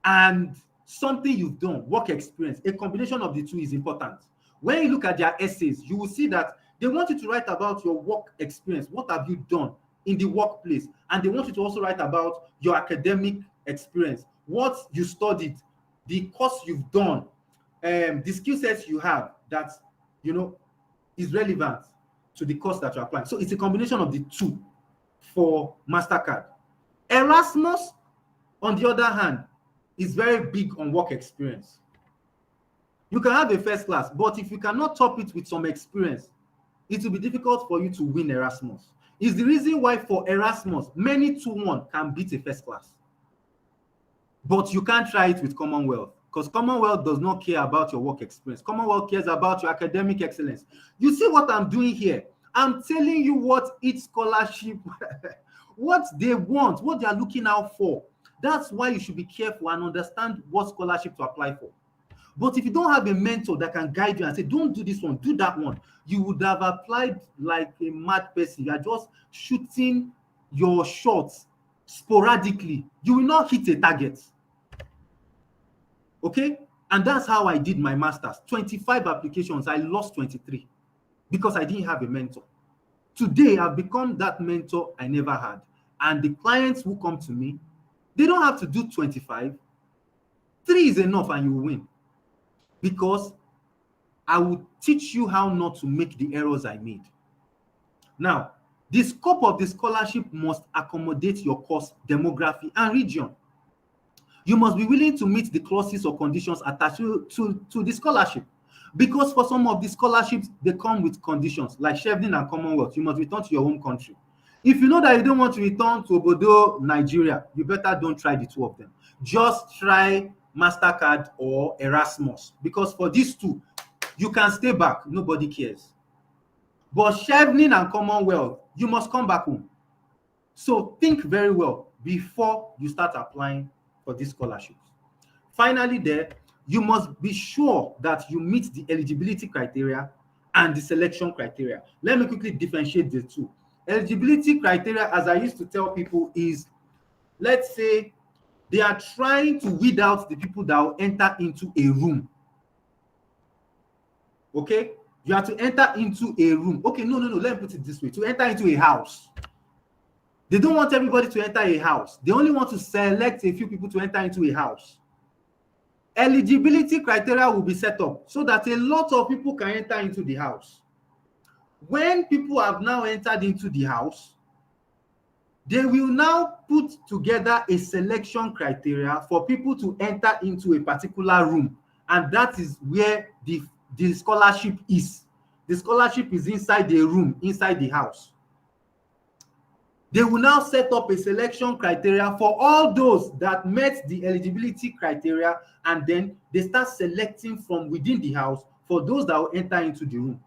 and something you've done, work experience. A combination of the 2 is important. When you look at their essays, you will see that they want you to write about your work experience. What have you done in the workplace? And they want you to also write about your academic experience, what you studied, the course you've done, the skill sets you have that, you know, is relevant to the course that you're applying. So it's a combination of the two for MasterCard. Erasmus, on the other hand, is very big on work experience. You can have a first class, but if you cannot top it with some experience, it will be difficult for you to win Erasmus. It's the reason why for Erasmus, many 2-1 can beat a first class. But you can't try it with Commonwealth, because Commonwealth does not care about your work experience. Commonwealth cares about your academic excellence. You see what I'm doing here? I'm telling you what each scholarship, what they want, what they are looking out for. That's why you should be careful and understand what scholarship to apply for. But if you don't have a mentor that can guide you and say, don't do this one, do that one, you would have applied like a mad person. You are just shooting your shots sporadically. You will not hit a target. Okay? And that's how I did my master's. 25 applications, I lost 23 because I didn't have a mentor. Today, I've become that mentor I never had. And the clients who come to me, they don't have to do 25. 3 is enough and you will win. Because I will teach you how not to make the errors I made. Now, the scope of the scholarship must accommodate your course, demography, and region. You must be willing to meet the clauses or conditions attached to the scholarship. Because for some of the scholarships, they come with conditions, like Chevening and Commonwealth. You must return to your home country. If you know that you don't want to return to Obodo, Nigeria, you better don't try the two of them. Just try MasterCard or Erasmus, because for these two, you can stay back, nobody cares. But Chevening and Commonwealth, you must come back home. So think very well before you start applying for these scholarships. Finally, you must be sure that you meet the eligibility criteria and the selection criteria. Let me quickly differentiate the two. Eligibility criteria, as I used to tell people, is, let's say, they are trying to weed out the people that will enter into a room. Okay? You have to enter into a room. Okay, no. Let me put it this way. To enter into a house. They don't want everybody to enter a house. They only want to select a few people to enter into a house. Eligibility criteria will be set up so that a lot of people can enter into the house. When people have now entered into the house, they will now put together a selection criteria for people to enter into a particular room. And that is where the scholarship is. The scholarship is inside the room, inside the house. They will now set up a selection criteria for all those that met the eligibility criteria, and then they start selecting from within the house for those that will enter into the room.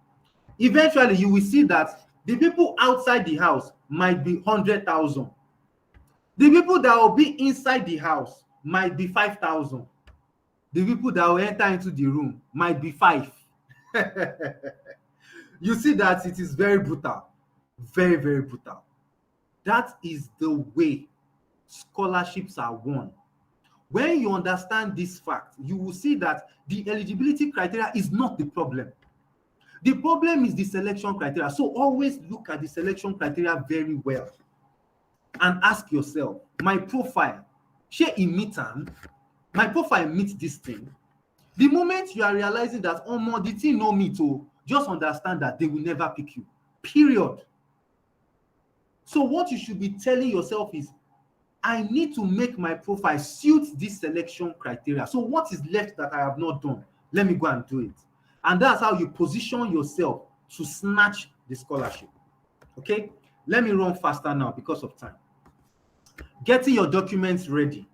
Eventually, you will see that the people outside the house might be 100,000. The people that will be inside the house might be 5,000. The people that will enter into the room might be 5. You see that it is very brutal. Very, very brutal. That is the way scholarships are won. When you understand this fact, you will see that the eligibility criteria is not the problem. The problem is the selection criteria. So always look at the selection criteria very well and ask yourself, my profile, my profile meets this thing. The moment you are realizing that, oh, the thing no me to, just understand that they will never pick you. Period. So what you should be telling yourself is, I need to make my profile suit this selection criteria. So what is left that I have not done? Let me go and do it. And that's how you position yourself to snatch the scholarship. Okay? Let me run faster now because of time. Getting your documents ready.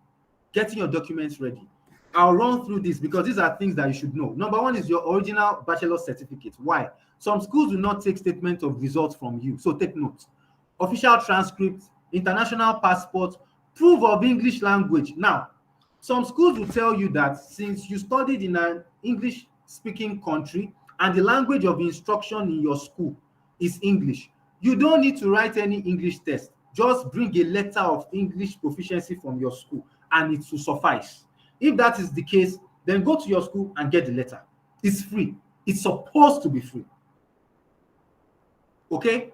I'll run through this because these are things that you should know. Number one is your original bachelor's certificate. Why? Some schools do not take statement of results from you. So take note. Official transcript, international passport, proof of English language. Now, some schools will tell you that since you studied in an English-speaking country and the language of instruction in your school is English, you don't need to write any English test. Just bring a letter of English proficiency from your school and it will suffice. If that is the case, then go to your school and get the letter. It's free. It's supposed to be free. Okay?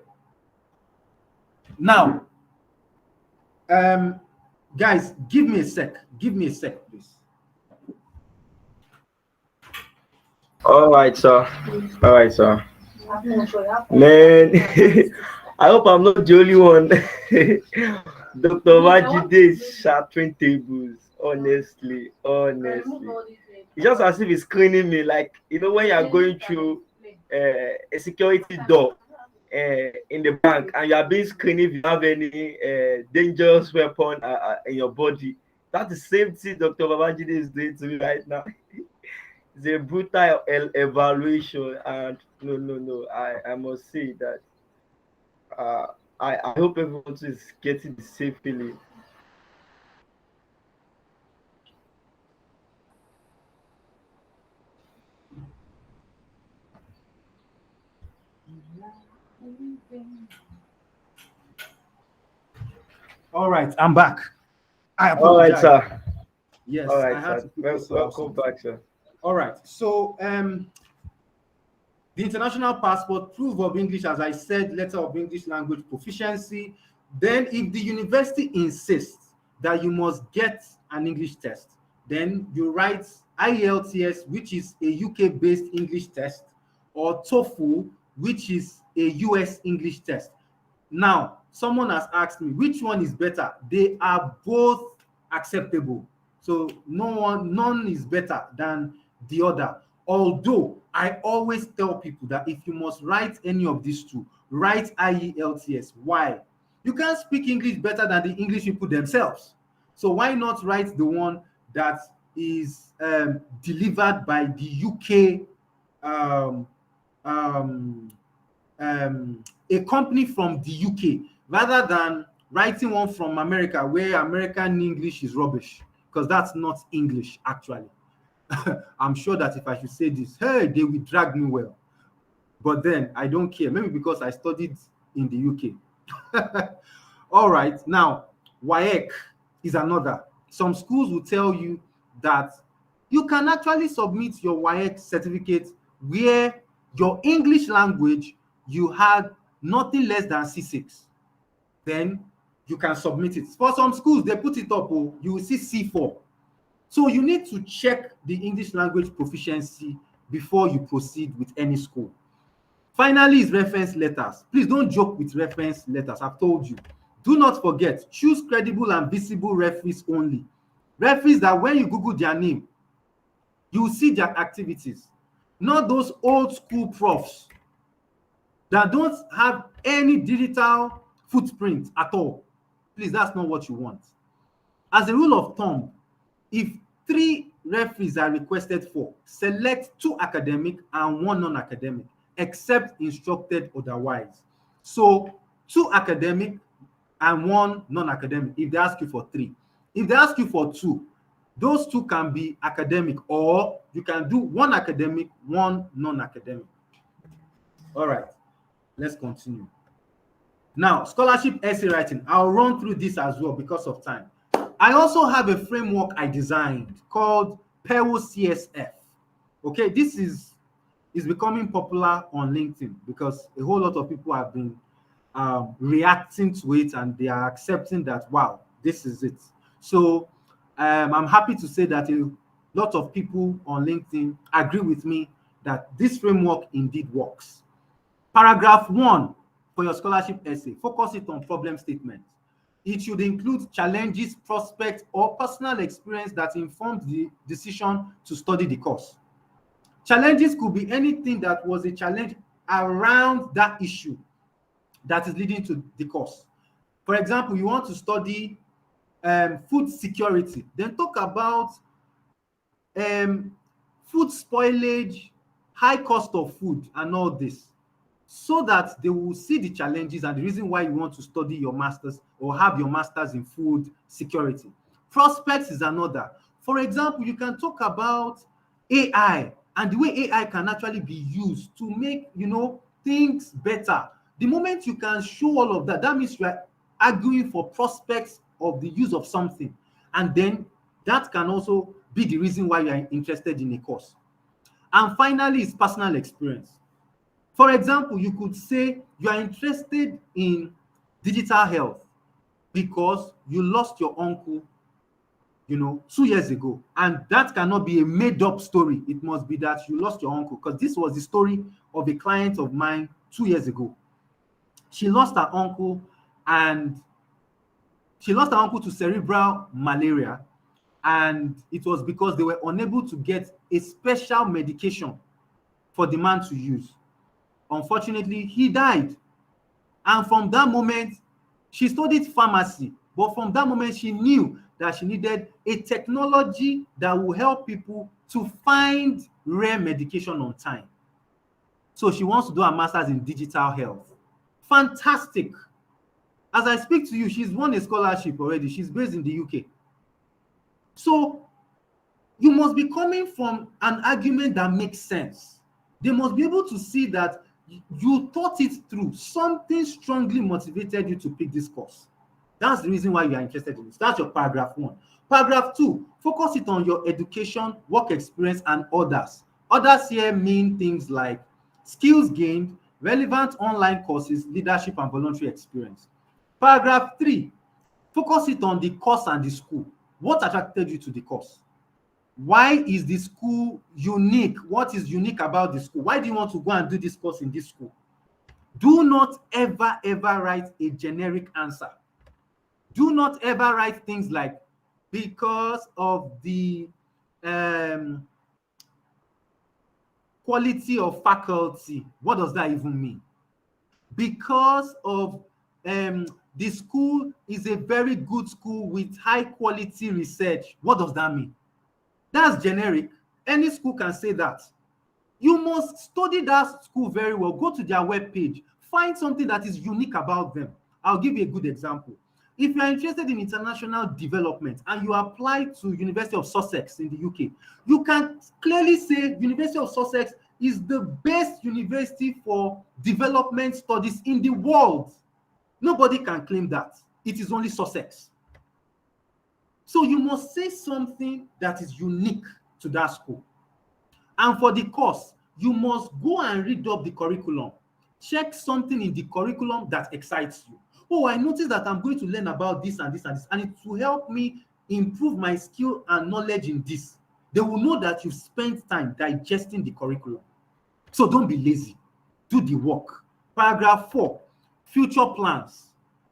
Now, guys, give me a sec, please. All right, sir. All right, sir. Man, I hope I'm not the only one. Dr. Wajide is sharpening tables. Honestly, honestly. It's just as if he's screening me, like when you are going through a security door in the bank and you are being screened if you have any dangerous weapon in your body. That's the same thing Dr. Babajide is doing to me right now. It's a brutal evaluation, and no. I must say that uh, I hope everyone is getting the same feeling. All right, I'm back. I All right, apologize. sir. Yes, All I right, had sir. to quickly sort out Welcome something. back, sir. All right, so the international passport, proof of English, as I said, letter of English language proficiency. Then, if the university insists that you must get an English test, then you write IELTS, which is a UK-based English test, or TOEFL, which is a US English test. Now, someone has asked me which one is better. They are both acceptable. So none is better than the other. Although I always tell people that if you must write any of these two, write IELTS. Why? You can't speak English better than the English people themselves. So why not write the one that is delivered by the UK um, um, a company from the UK, rather than writing one from America where American English is rubbish, because that's not English actually. I'm sure that if I should say this, hey, they will drag me well. But then I don't care. Maybe because I studied in the UK. All right. Now, WAEC is another. Some schools will tell you that you can actually submit your WAEC certificate where your English language you had nothing less than C6. Then you can submit it. For some schools, they put it up, oh, you will see C4. So you need to check the English language proficiency before you proceed with any school. Finally is reference letters. Please don't joke with reference letters. I've told you. Do not forget, choose credible and visible referees only. Referees that when you Google their name, you will see their activities. Not those old school profs that don't have any digital footprint at all. Please, that's not what you want. As a rule of thumb, if 3 referees are requested for, select 2 academic and 1 non-academic, except instructed otherwise. So 2 academic and 1 non-academic if they ask you for 3. If they ask you for 2, those 2 can be academic, or you can do 1 academic, 1 non-academic. All right, let's continue. Now, scholarship essay writing, I'll run through this as well because of time. I also have a framework I designed called PEWO CSF. Okay, this is becoming popular on LinkedIn because a whole lot of people have been reacting to it, and they are accepting that, wow, this is it. So I'm happy to say that a lot of people on LinkedIn agree with me that this framework indeed works. Paragraph 1 for your scholarship essay, focus it on problem statement. It should include challenges, prospects, or personal experience that informed the decision to study the course. Challenges could be anything that was a challenge around that issue that is leading to the course. For example, you want to study food security, then talk about food spoilage, high cost of food, and all this, so that they will see the challenges and the reason why you want to study your master's or have your master's in food security. Prospects is another. For example, you can talk about AI and the way AI can actually be used to make, things better. The moment you can show all of that, that means you are arguing for prospects of the use of something. And then that can also be the reason why you are interested in a course. And finally is personal experience. For example, you could say you are interested in digital health because you lost your uncle 2 years ago. And that cannot be a made-up story. It must be that you lost your uncle, because this was the story of a client of mine 2 years ago. She lost her uncle, and she lost her uncle to cerebral malaria, and it was because they were unable to get a special medication for the man to use. Unfortunately, he died. And from that moment, she studied pharmacy, but from that moment, she knew that she needed a technology that will help people to find rare medication on time. So she wants to do her master's in digital health. Fantastic. As I speak to you, she's won a scholarship already. She's based in the UK. So you must be coming from an argument that makes sense. They must be able to see that you thought it through. Something strongly motivated you to pick this course. That's the reason why you are interested in this. That's your paragraph 1. Paragraph 2, focus it on your education, work experience, and others. Others here mean things like skills gained, relevant online courses, leadership, and voluntary experience. Paragraph 3, focus it on the course and the school. What attracted you to the course? Why is the school unique? What is unique about the school? Why do you want to go and do this course in this school? Do not ever write a generic answer. Do not ever write things like, because of the quality of faculty. What does that even mean? Because of the school is a very good school with high quality research. What does that mean? That's generic. Any school can say that. You must study that school very well. Go to their webpage. Find something that is unique about them. I'll give you a good example. If you are interested in international development and you apply to University of Sussex in the UK, you can clearly say University of Sussex is the best university for development studies in the world. Nobody can claim that. It is only Sussex. So you must say something that is unique to that school. And for the course, you must go and read up the curriculum. Check something in the curriculum that excites you. Oh, I noticed that I'm going to learn about this and this and this, and it will help me improve my skill and knowledge in this. They will know that you spent time digesting the curriculum. So don't be lazy. Do the work. Paragraph 4, future plans.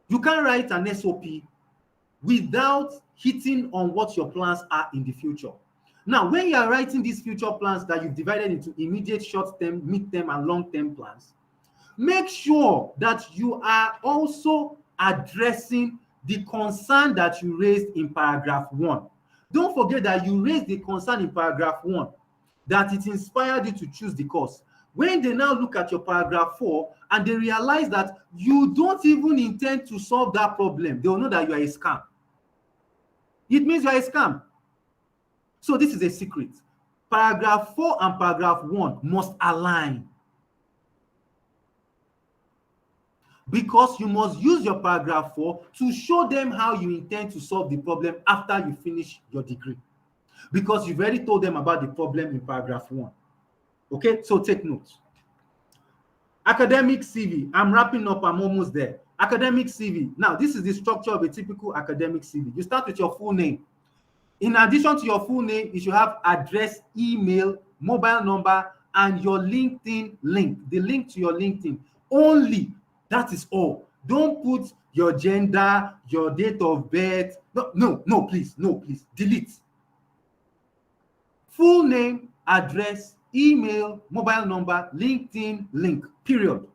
You can't write an SOP without hitting on what your plans are in the future. Now, when you are writing these future plans that you've divided into immediate, short-term, mid-term, and long-term plans, make sure that you are also addressing the concern that you raised in paragraph 1. Don't forget that you raised the concern in paragraph 1, that it inspired you to choose the course. When they now look at your paragraph 4 and they realize that you don't even intend to solve that problem, they will know that you are a scam. It means you are a scam. So this is a secret. Paragraph 4 and paragraph 1 must align. Because you must use your paragraph 4 to show them how you intend to solve the problem after you finish your degree. Because you've already told them about the problem in paragraph 1. Okay, so take notes. Academic CV. I'm wrapping up. I'm almost there. Academic CV. Now, this is the structure of a typical academic CV. You start with your full name. In addition to your full name, you should have address, email, mobile number, and your LinkedIn link. The link to your LinkedIn. Only. That is all. Don't put your gender, your date of birth. No, please. Delete. Full name, address, email, mobile number, LinkedIn link, period.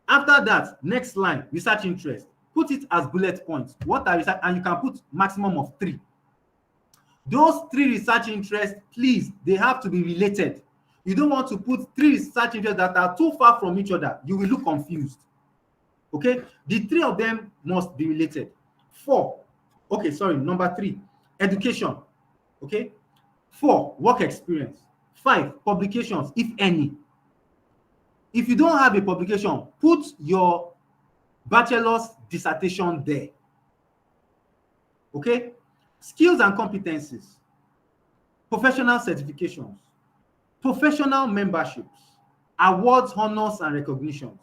After that, next line, research interest. Put it as bullet points. What are research? And you can put maximum of 3. Those 3 research interests, please, they have to be related. You don't want to put 3 research interests that are too far from each other. You will look confused. Okay? The 3 of them must be related. 4. Number 3, education. Okay? 4, work experience. 5, publications, if any. If you don't have a publication, put your bachelor's dissertation there. Okay? Skills and competencies, professional certifications, professional memberships, awards, honors, and recognitions,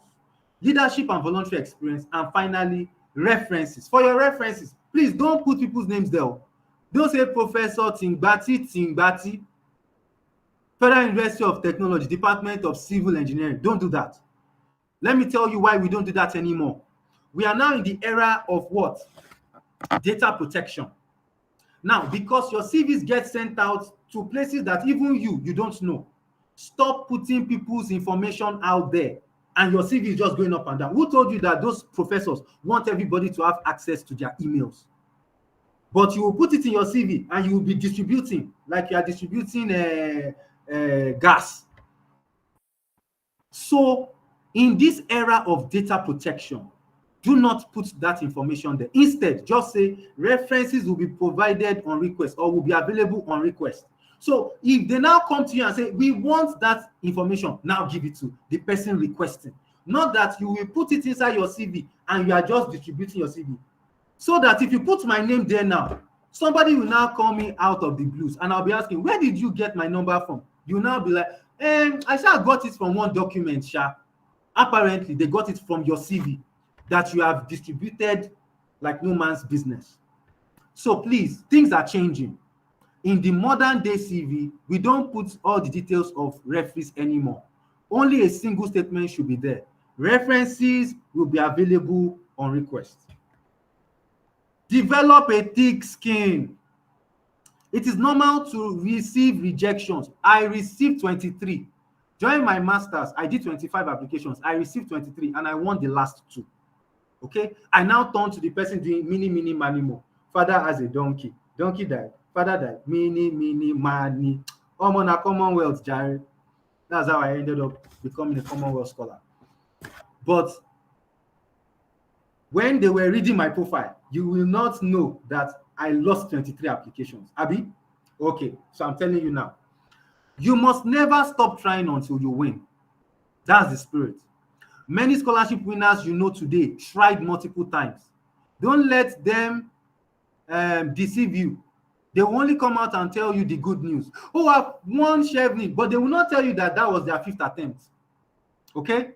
leadership and voluntary experience, and finally, references. For your references, please don't put people's names there. Don't say Professor Tingbati, Federal University of Technology, Department of Civil Engineering. Don't do that. Let me tell you why we don't do that anymore. We are now in the era of what? Data protection. Now, because your CVs get sent out to places that even you don't know, stop putting people's information out there and your CV is just going up and down. Who told you that those professors want everybody to have access to their emails? But you will put it in your CV and you will be distributing like you are distributing gas. So in this era of data protection, do not put that information there. Instead, just say references will be provided on request or will be available on request. So if they now come to you and say, we want that information, now give it to the person requesting. Not that you will put it inside your CV and you are just distributing your CV. So that if you put my name there now, somebody will now call me out of the blues and I'll be asking, where did you get my number from? You'll now be like, I sha got it from one document, sha. Apparently, they got it from your CV that you have distributed like no man's business. So please, things are changing. In the modern day CV, we don't put all the details of referees anymore. Only a single statement should be there. References will be available on request. Develop a thick skin. It is normal to receive rejections. I received 23. During my master's, I did 25 applications. I received 23 and I won the last 2. Okay, I now turn to the person doing mini, mani, mo. Father has a donkey. Donkey died. Father died. Mini, mani. On a Commonwealth, Jared. That's how I ended up becoming a Commonwealth scholar. But when they were reading my profile, you will not know that I lost 23 applications. Abi? Okay, so I'm telling you now. You must never stop trying until you win. That's the spirit. Many scholarship winners you know today tried multiple times. Don't let them deceive you. They will only come out and tell you the good news. Oh, I've won Chevening, but they will not tell you that that was their 5th attempt. Okay?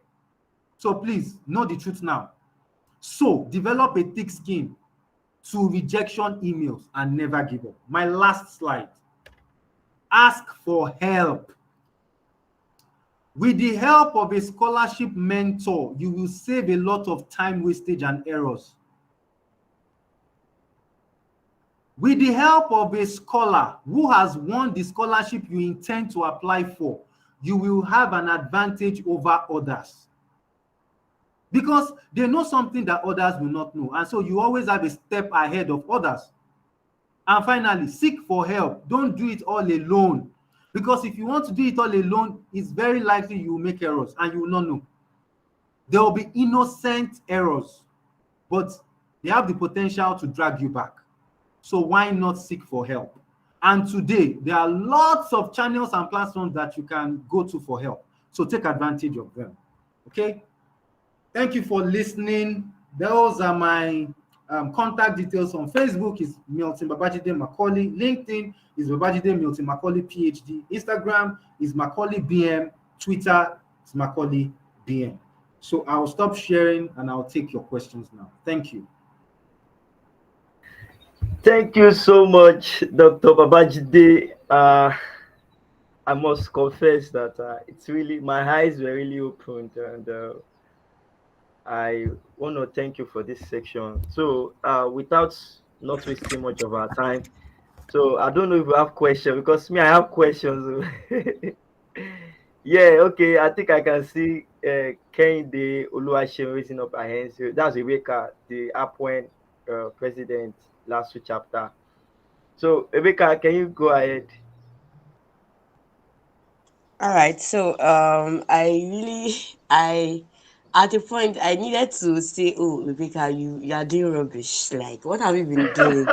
So please, know the truth now. So, develop a thick skin to rejection emails and never give up. My last slide. Ask for help. With the help of a scholarship mentor, you will save a lot of time wastage and errors. With the help of a scholar who has won the scholarship you intend to apply for, you will have an advantage over others. Because they know something that others will not know. And so you always have a step ahead of others. And finally, seek for help. Don't do it all alone. Because if you want to do it all alone, it's very likely you will make errors and you will not know. There will be innocent errors, but they have the potential to drag you back. So why not seek for help? And today, there are lots of channels and platforms that you can go to for help. So take advantage of them. Okay? Thank you for listening. Those are my contact details. On Facebook is Milton Babajide Macaulay. LinkedIn is Babajide Milton Macaulay PhD. Instagram is Macaulay BM. Twitter is Macaulay BM. So I'll stop sharing and I'll take your questions now. Thank you. Thank you so much, Dr. Babajide. I must confess that it's really, my eyes were really opened, and I want to thank you for this section. So without not wasting much of our time, so I don't know if you have questions, because me, I have questions. Yeah, okay, I think I can see Kehinde Oluwaseun raising up her hands. So that's Rebecca, the APWEN president, last week chapter. So Rebecca, can you go ahead? All right. So I at a point I needed to say, oh, Rebecca, you are doing rubbish. Like, what have you been doing?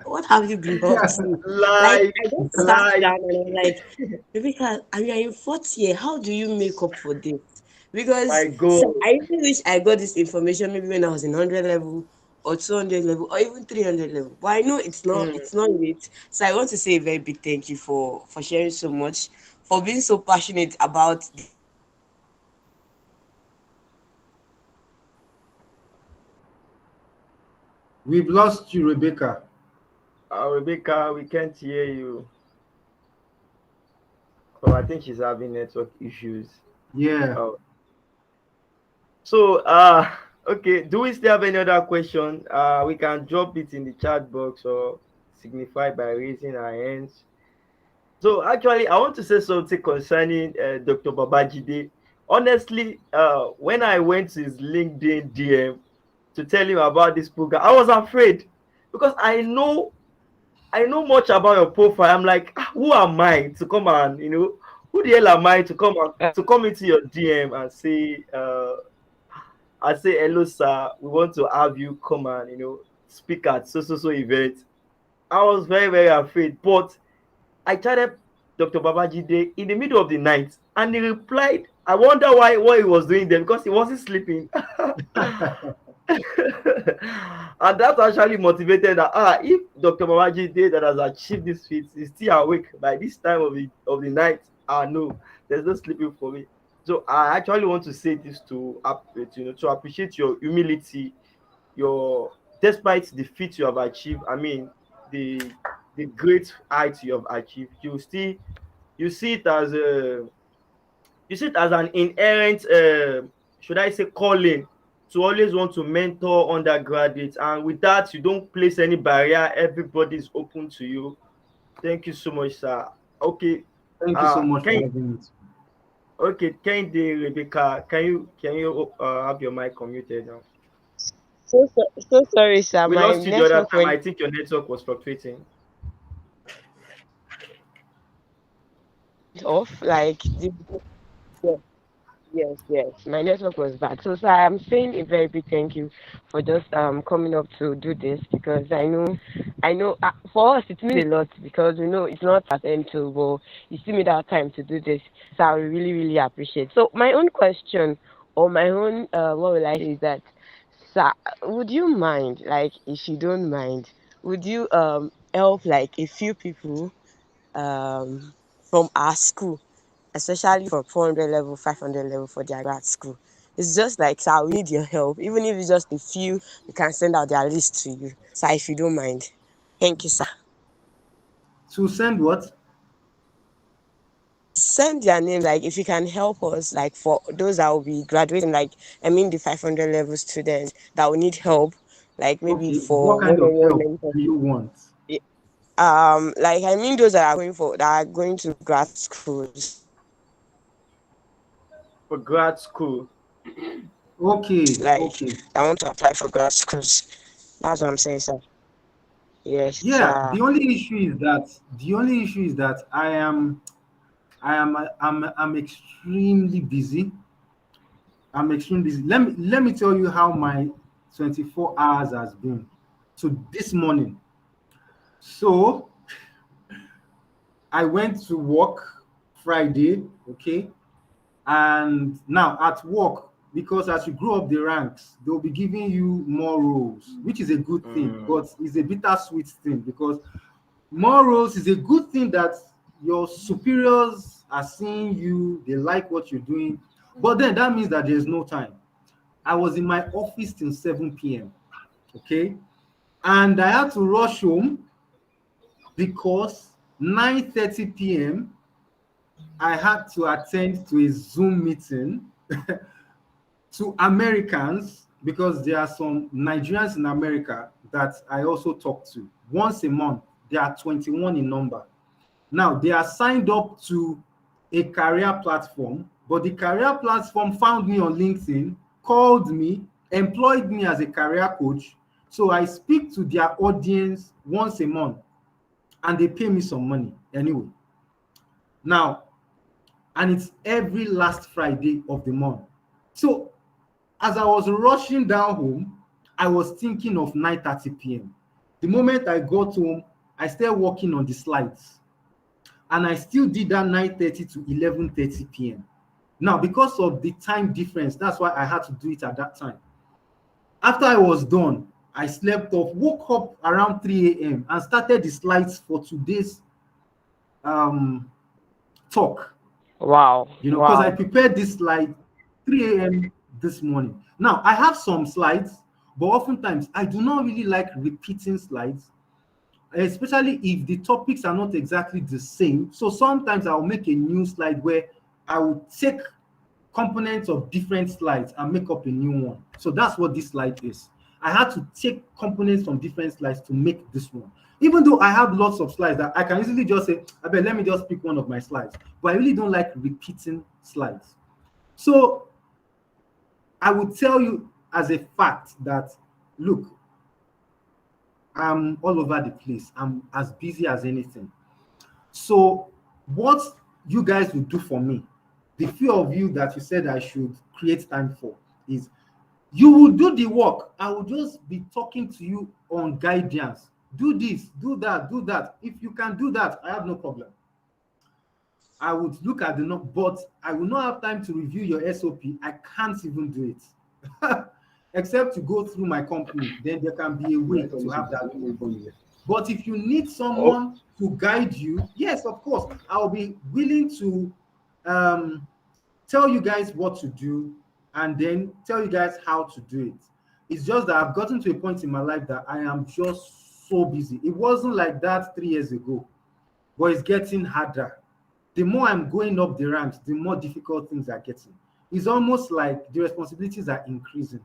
What have you been up to? Like, I just sat down and I'm like, Rebecca, and you're in 4th year. How do you make up for this? Because My God. I really wish I got this information maybe when I was in 100 level or 200 level or even 300 level. But I know it's not late. So I want to say a very big thank you for sharing so much, for being so passionate about We've lost you, Rebecca. Rebecca, we can't hear you. Oh, I think she's having network issues. Yeah. Oh. So, okay. Do we still have any other question? We can drop it in the chat box or signify by raising our hands. So, actually, I want to say something concerning Dr. Babajide. Honestly, when I went to his LinkedIn DM to tell him about this program, I was afraid because I know much about your profile. I'm like, who am I to come and who the hell am I to come into your DM and say I say hello sir, we want to have you come and speak at so event. I was very very afraid, but I chatted Dr. Babajide in the middle of the night and he replied. I wonder what he was doing there because he wasn't sleeping. And that actually motivated that if Dr. Babajide that has achieved this feat is still awake by this time of the night, no, there's no sleeping for me. So I actually want to say this to to appreciate your humility, your despite the feat you have achieved. I mean the great heights you have achieved. You see it as an inherent should I say calling to always want to mentor undergraduates, and with that you don't place any barrier. Everybody is open to you. Thank you so much, sir. Okay. Thank you so much for having me. Okay, Rebecca, can you have your mic unmuted now? So sorry, sir. We My lost you the other network time. I went think your network was fluctuating. off. Like, yes. My network was bad. So, sir, I'm saying a very big thank you for just coming up to do this, because I know for us it means a lot, because we know it's not at end to, but you still made our time to do this. So I really really appreciate. So my own question, or my own what will I say is that, sir, would you mind, like, if you don't mind, would you help like a few people um from our school, especially from 400 level, 500 level, for their grad school? It's just like, sir, we need your help. Even if it's just a few, we can send out their list to you. Sir, if you don't mind. Thank you, sir. To send what? Send their name, like if you can help us, like for those that will be graduating, like I mean the 500 level students that will need help, like maybe Okay, for what kind of one-on-one help mentor. do you want? Like I mean those that are going to grad schools. For grad school. Okay, Like okay. I want to apply for grad schools. That's what I'm saying, sir. Yes, Yeah, sir. the only issue is that I'm extremely busy. I'm extremely busy. Let me tell you how my 24 hours has been. So this morning. So I went to work Friday, okay? And now at work, because as you grow up the ranks, they'll be giving you more roles, which is a good thing, but it's a bittersweet thing, because more roles is a good thing, that your superiors are seeing you, they like what you're doing, but then that means that there's no time. I was in my office till 7 p.m. Okay, and I had to rush home because 9:30 p.m. I had to attend to a Zoom meeting to Americans, because there are some Nigerians in America that I also talk to once a month. There are 21 in number. Now, they are signed up to a career platform, but the career platform found me on LinkedIn, called me, employed me as a career coach. So I speak to their audience once a month, and they pay me some money anyway. Now, and it's every last Friday of the month. So as I was rushing down home, I was thinking of 9:30 p.m. The moment I got home, I started working on the slides. And I still did that 9:30 to 11:30 p.m. Now, because of the time difference, that's why I had to do it at that time. After I was done, I slept off, woke up around 3 a.m. and started the slides for today's talk. Wow. Because I prepared this slide 3 a.m. this morning. Now, I have some slides, but oftentimes I do not really like repeating slides. especially if the topics are not exactly the same. So sometimes I'll make a new slide where I will take components of different slides and make up a new one. So that's what this slide is. I had to take components from different slides to make this one. Even though I have lots of slides that I can easily just say, I bet let me just pick one of my slides. But I really don't like repeating slides. So I would tell you as a fact that, look, I'm all over the place. I'm as busy as anything. So what you guys will do for me, the few of you that you said I should create time for, is you will do the work. I will just be talking to you on guidance. Do this, do that, do that. If you can do that, I have no problem. I would look at the note, but I will not have time to review your SOP. I can't even do it. Except to go through my company, then there can be a way to have that. But if you need someone to guide you, yes, of course, I'll be willing to tell you guys what to do and then tell you guys how to do it. It's just that I've gotten to a point in my life that I am just so busy. It wasn't like that 3 years ago, but it's getting harder. The more I'm going up the ranks, the more difficult things are getting. It's almost like the responsibilities are increasing.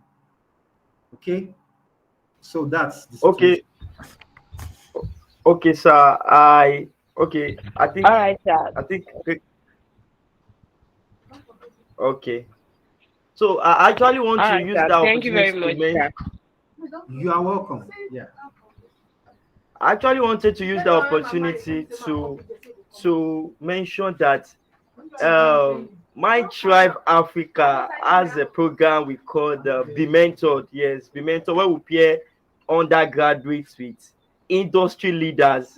Okay? So that's the situation. Okay, sir. I think. All right, sir. I think. Okay. So I actually want to use that opportunity. Thank you very much, sir. You are welcome. Yeah. I actually wanted to use the opportunity to mention that My Tribe Africa has a program we call the Be Mentored. Yes, Be Mentored, where we pair undergraduates with industry leaders.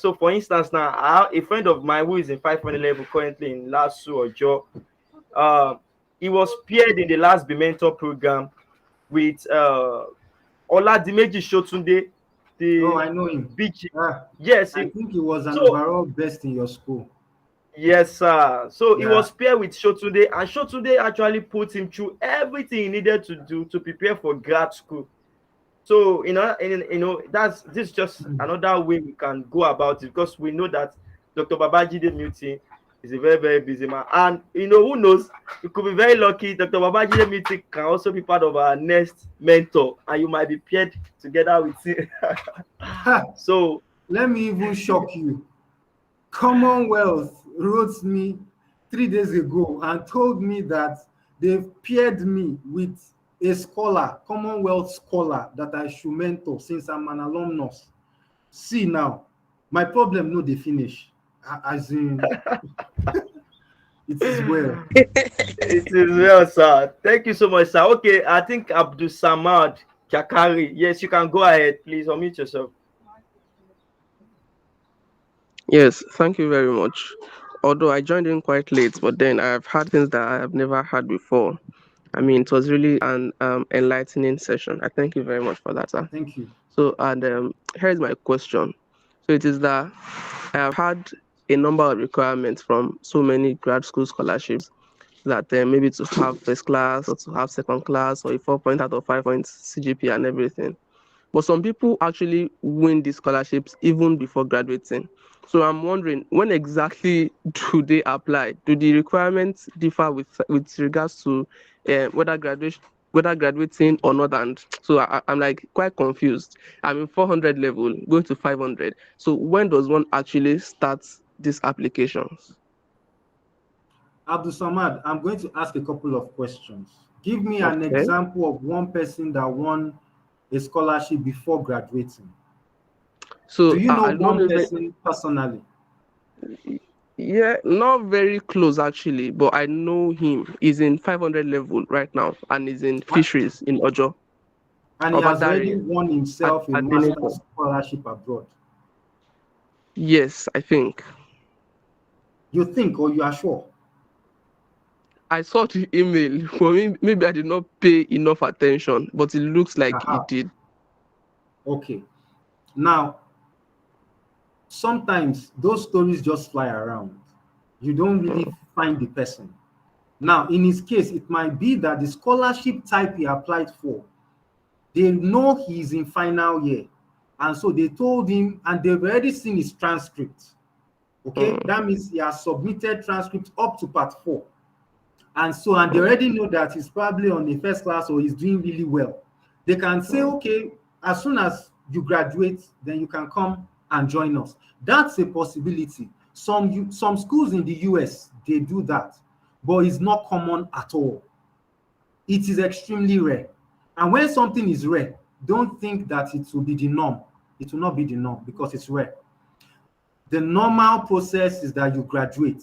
So, for instance, now I have a friend of mine who is in 500 level currently in LASU or Joe. He was paired in the last Be Mentored program with Oladimeji Shotunde. I know him. Yes, I think he was an overall best in your school. Yes, sir. So he was paired with Shotunde, and Shotunde actually put him through everything he needed to do to prepare for grad school. So this is just another way we can go about it, because we know that Dr. Babajide Muti is a very, very busy man, and who knows, you could be very lucky. Dr. Babajide Muti can also be part of our next mentor, and you might be paired together with him. So let me even shock you. Commonwealth wrote me 3 days ago and told me that they've paired me with a scholar, Commonwealth scholar, that I should mentor since I'm an alumnus. See now, my problem no they finish. As in, it is well. It is well, sir. Thank you so much, sir. Okay, I think Abdul Samad Kakari. Yes, you can go ahead, please. Unmute yourself. Yes, thank you very much. Although I joined in quite late, but then I've had things that I have never had before. I mean, it was really an enlightening session. I thank you very much for that, sir. Thank you. So, and here's my question. So it is that I have had a number of requirements from so many grad school scholarships that maybe to have first class or to have second class or a 4 point out of 5 points CGP and everything. But some people actually win these scholarships even before graduating. So I'm wondering, when exactly do they apply? Do the requirements differ with regards to whether graduating or not? And so I'm like quite confused. I'm in 400 level, going to 500. So when does one actually start these applications? Abdul Samad, I'm going to ask a couple of questions. Give me an example of one person that won a scholarship before graduating. So do you know one person personally? Yeah, not very close actually, but I know him. He's in 500 level right now and he's in fisheries in Ojo. And he has already won himself a master's scholarship abroad. Yes, I think. You think, or you are sure? I saw the email. For me, maybe I did not pay enough attention, but it looks like he did. Okay. Now, sometimes those stories just fly around. You don't really find the person. Now, in his case, it might be that the scholarship type he applied for, they know he's in final year And so they told him, and they've already seen his transcript. Okay, that means he has submitted transcript up to part 4. And so, and they already know that he's probably on the first class or he's doing really well. They can say, okay, as soon as you graduate, then you can come and join us. That's a possibility. Some schools in the US, they do that, but it's not common at all. It is extremely rare. And when something is rare, don't think that it will be the norm. It will not be the norm because it's rare. The normal process is that you graduate.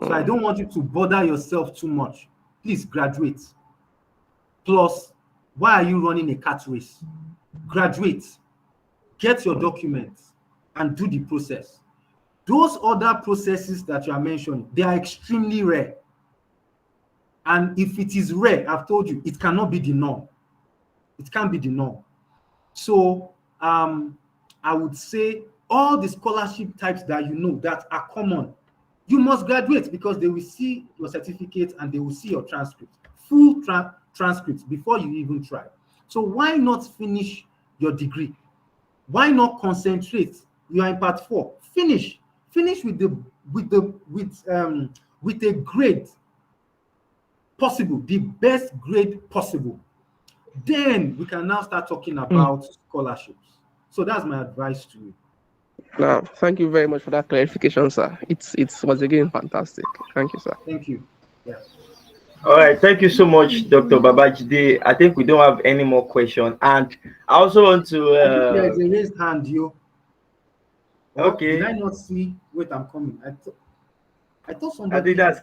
So I don't want you to bother yourself too much. Please graduate. Plus, why are you running a cat race? Graduate, get your documents, and do the process. Those other processes that you are mentioning, they are extremely rare. And if it is rare, I've told you, it cannot be the norm. It can't be the norm. So I would say all the scholarship types that you know that are common, you must graduate because they will see your certificate and they will see your transcript, full transcripts before you even try. So why not finish your degree? Why not concentrate? You are in part 4. Finish with a grade possible, the best grade possible. Then we can now start talking about scholarships. So that's my advice to you. Now, thank you very much for that clarification, sir. It's once again fantastic. Thank you, sir. Thank you. Yes. All right, thank you so much, Dr. Babajide. I think we don't have any more questions, and I also want to. There's a raised hand, you. Okay. Did I not see? Wait, I'm coming. I thought somebody. I think that's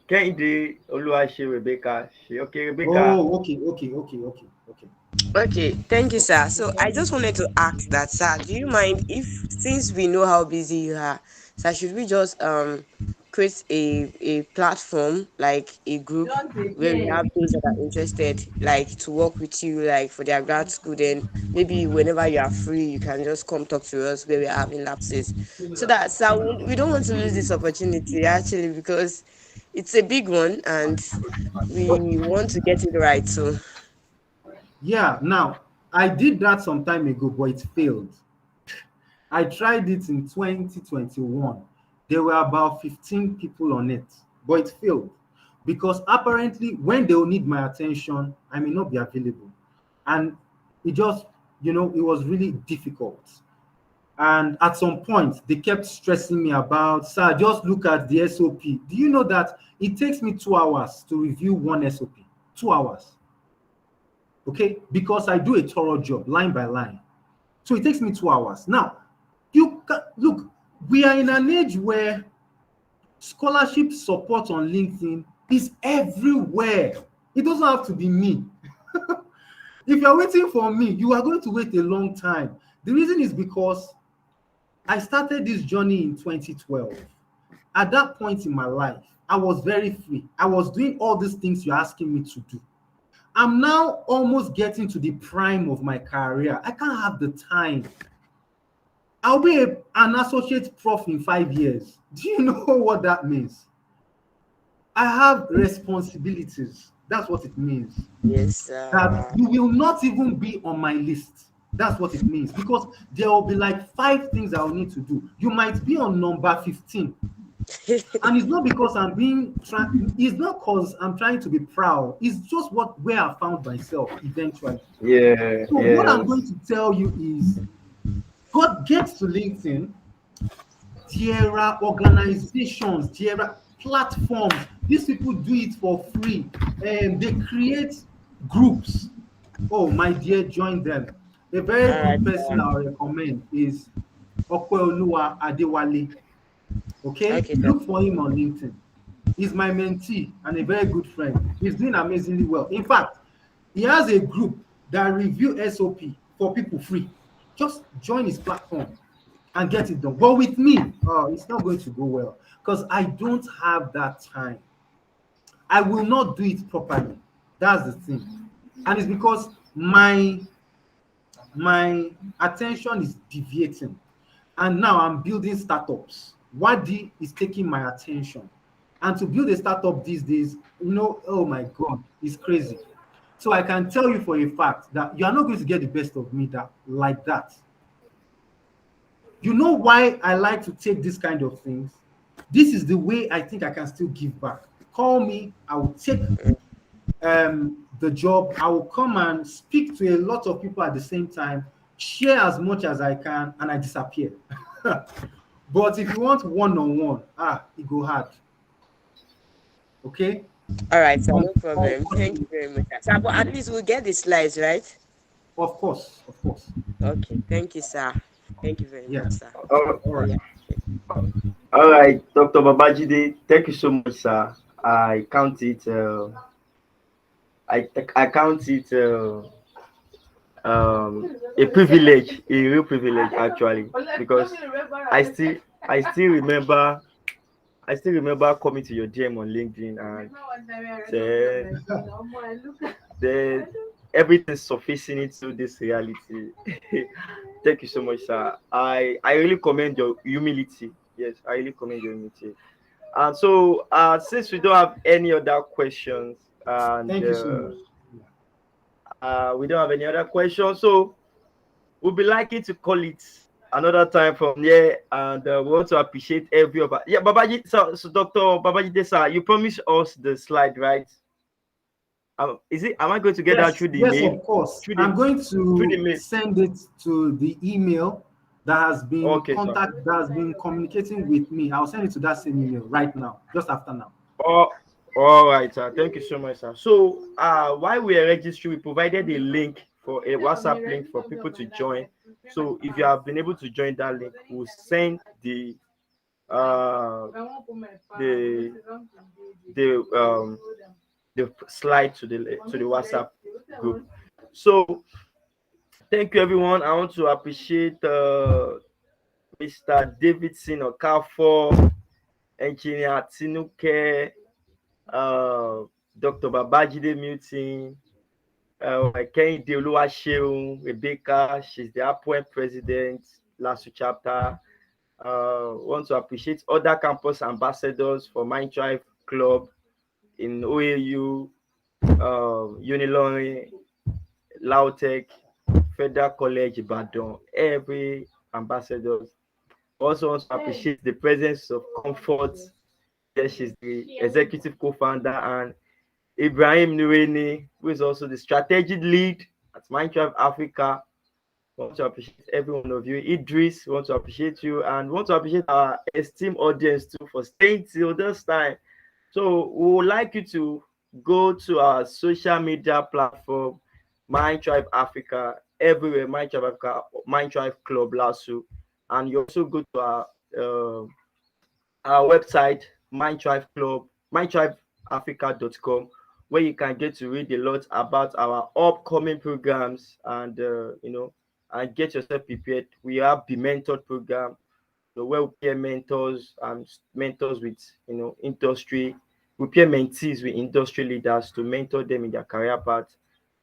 Kehinde Oluwase Rebecca. Okay, Rebecca. Oh, okay. Okay, thank you, sir. So I just wanted to ask that, sir, do you mind if, since we know how busy you are, sir, should we just create a platform, like a group where we have those that are interested, like to work with you, like for their grad school? Then maybe whenever you are free, you can just come talk to us where we're having lapses. So that, sir, we don't want to lose this opportunity actually, because it's a big one and we want to get it right. So yeah, now I did that some time ago, but it failed. I tried it in 2021. There were about 15 people on it, but it failed because apparently when they will need my attention, I may not be available. And it just, it was really difficult. And at some point, they kept stressing me about, sir, just look at the SOP. Do you know that it takes me 2 hours to review one SOP? 2 hours. Okay, because I do a thorough job, line by line. So it takes me 2 hours. Now, look, we are in an age where scholarship support on LinkedIn is everywhere. It doesn't have to be me. If you're waiting for me, you are going to wait a long time. The reason is because I started this journey in 2012. At that point in my life, I was very free. I was doing all these things you're asking me to do. I'm now almost getting to the prime of my career. I can't have the time. I'll be an associate prof in 5 years. Do you know what that means? I have responsibilities. That's what it means. yes, That you will not even be on my list. That's what it means. Because there will be like 5 things I will need to do. You might be on number 15. And it's not because it's not because I'm trying to be proud. It's just where I found myself eventually. Yeah. So what I'm going to tell you is, God gets to LinkedIn. There are organizations, there are platforms. These people do it for free. They create groups. Oh, my dear, join them. A very good person I recommend is Okooluwa Adewale. Okay, look for him on LinkedIn. He's my mentee and a very good friend. He's doing amazingly well. In fact, he has a group that review SOP for people free. Just join his platform and get it done. But with me, it's not going to go well because I don't have that time. I will not do it properly. That's the thing. And it's because my attention is deviating. And now I'm building startups. Wadi is taking my attention. And to build a startup these days, oh my God, it's crazy. So I can tell you for a fact that you are not going to get the best of me like that. You know why I like to take this kind of things? This is the way I think I can still give back. Call me, I will take the job. I will come and speak to a lot of people at the same time, share as much as I can, and I disappear. But if you want one-on-one, it go hard. Okay? All right, so no problem. Thank you very much. Sir, but at least we'll get the slides, right? Of course, of course. Okay, thank you, sir. Thank you very Yeah. much, sir. All right. Yeah. all right, Dr. Babajide, thank you so much, sir. I count it. I count it a privilege, a real privilege actually, because I still remember coming to your DM on LinkedIn and then everything surfacing into this reality. Thank you so much, sir. I really commend your humility. Yes, I really commend your humility. And so, since we don't have any other questions, and Thank you so much. we don't have any other questions, so we'll be liking to call it another time from here, and we want to appreciate every of yeah, Babaji. So Dr. Babajide, sir, you promised us the slide, right? Is it? Am I going to get that through the yes, mail? of course. Through the, I'm going through the to mail. send it to the email that has been Okay, that has been communicating with me. I'll send it to that same email right now, just after now. Oh, all right, sir. Thank you so much, sir. So, while we are registering, we provided a link for a WhatsApp link for people to join. So, if you have been able to join that link, we'll send the slide to the WhatsApp group. So, thank you, everyone. I want to appreciate Mr. Davidson Okafor, Engineer Tinuke, Dr. Babajide Mutin, Kehinde Oluwaseun, Rebecca, she's the appointed president, last chapter. Want to appreciate other campus ambassadors for Mind Drive Club in OAU, Unilorin, Lautech, Federal College, Ibadan, every ambassador. Also want to appreciate the presence of Comfort. Yes, she's the executive co-founder, and Ibrahim Nureni, who is also the strategic lead at Minecraft Africa. I want to appreciate every one of you. Idris, we want to appreciate you, and we want to appreciate our esteemed audience too for staying till this time. So we would like you to go to our social media platform, Minecraft Africa, everywhere, Minecraft Africa, Minecraft Club Lasso, and you also go to our website, Minecraft Club, minecraftafrica.com, where you can get to read a lot about our upcoming programs and and get yourself prepared. We have the mentor program, where we pair mentors and mentors with industry. We pair mentees with industry leaders to mentor them in their career path.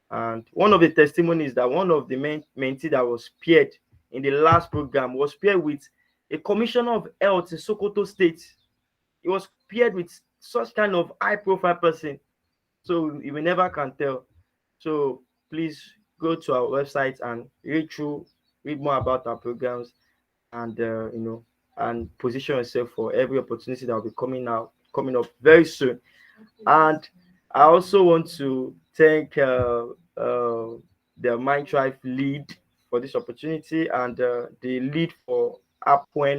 And one of the testimonies that one of the mentee that was paired in the last program was paired with a commissioner of health in Sokoto State. It was paired with such kind of high-profile person, so you never can tell. So please go to our website and read more about our programs, and and position yourself for every opportunity that will be coming up very soon. And I also want to thank the Mind Drive lead for this opportunity, and the lead for Upwend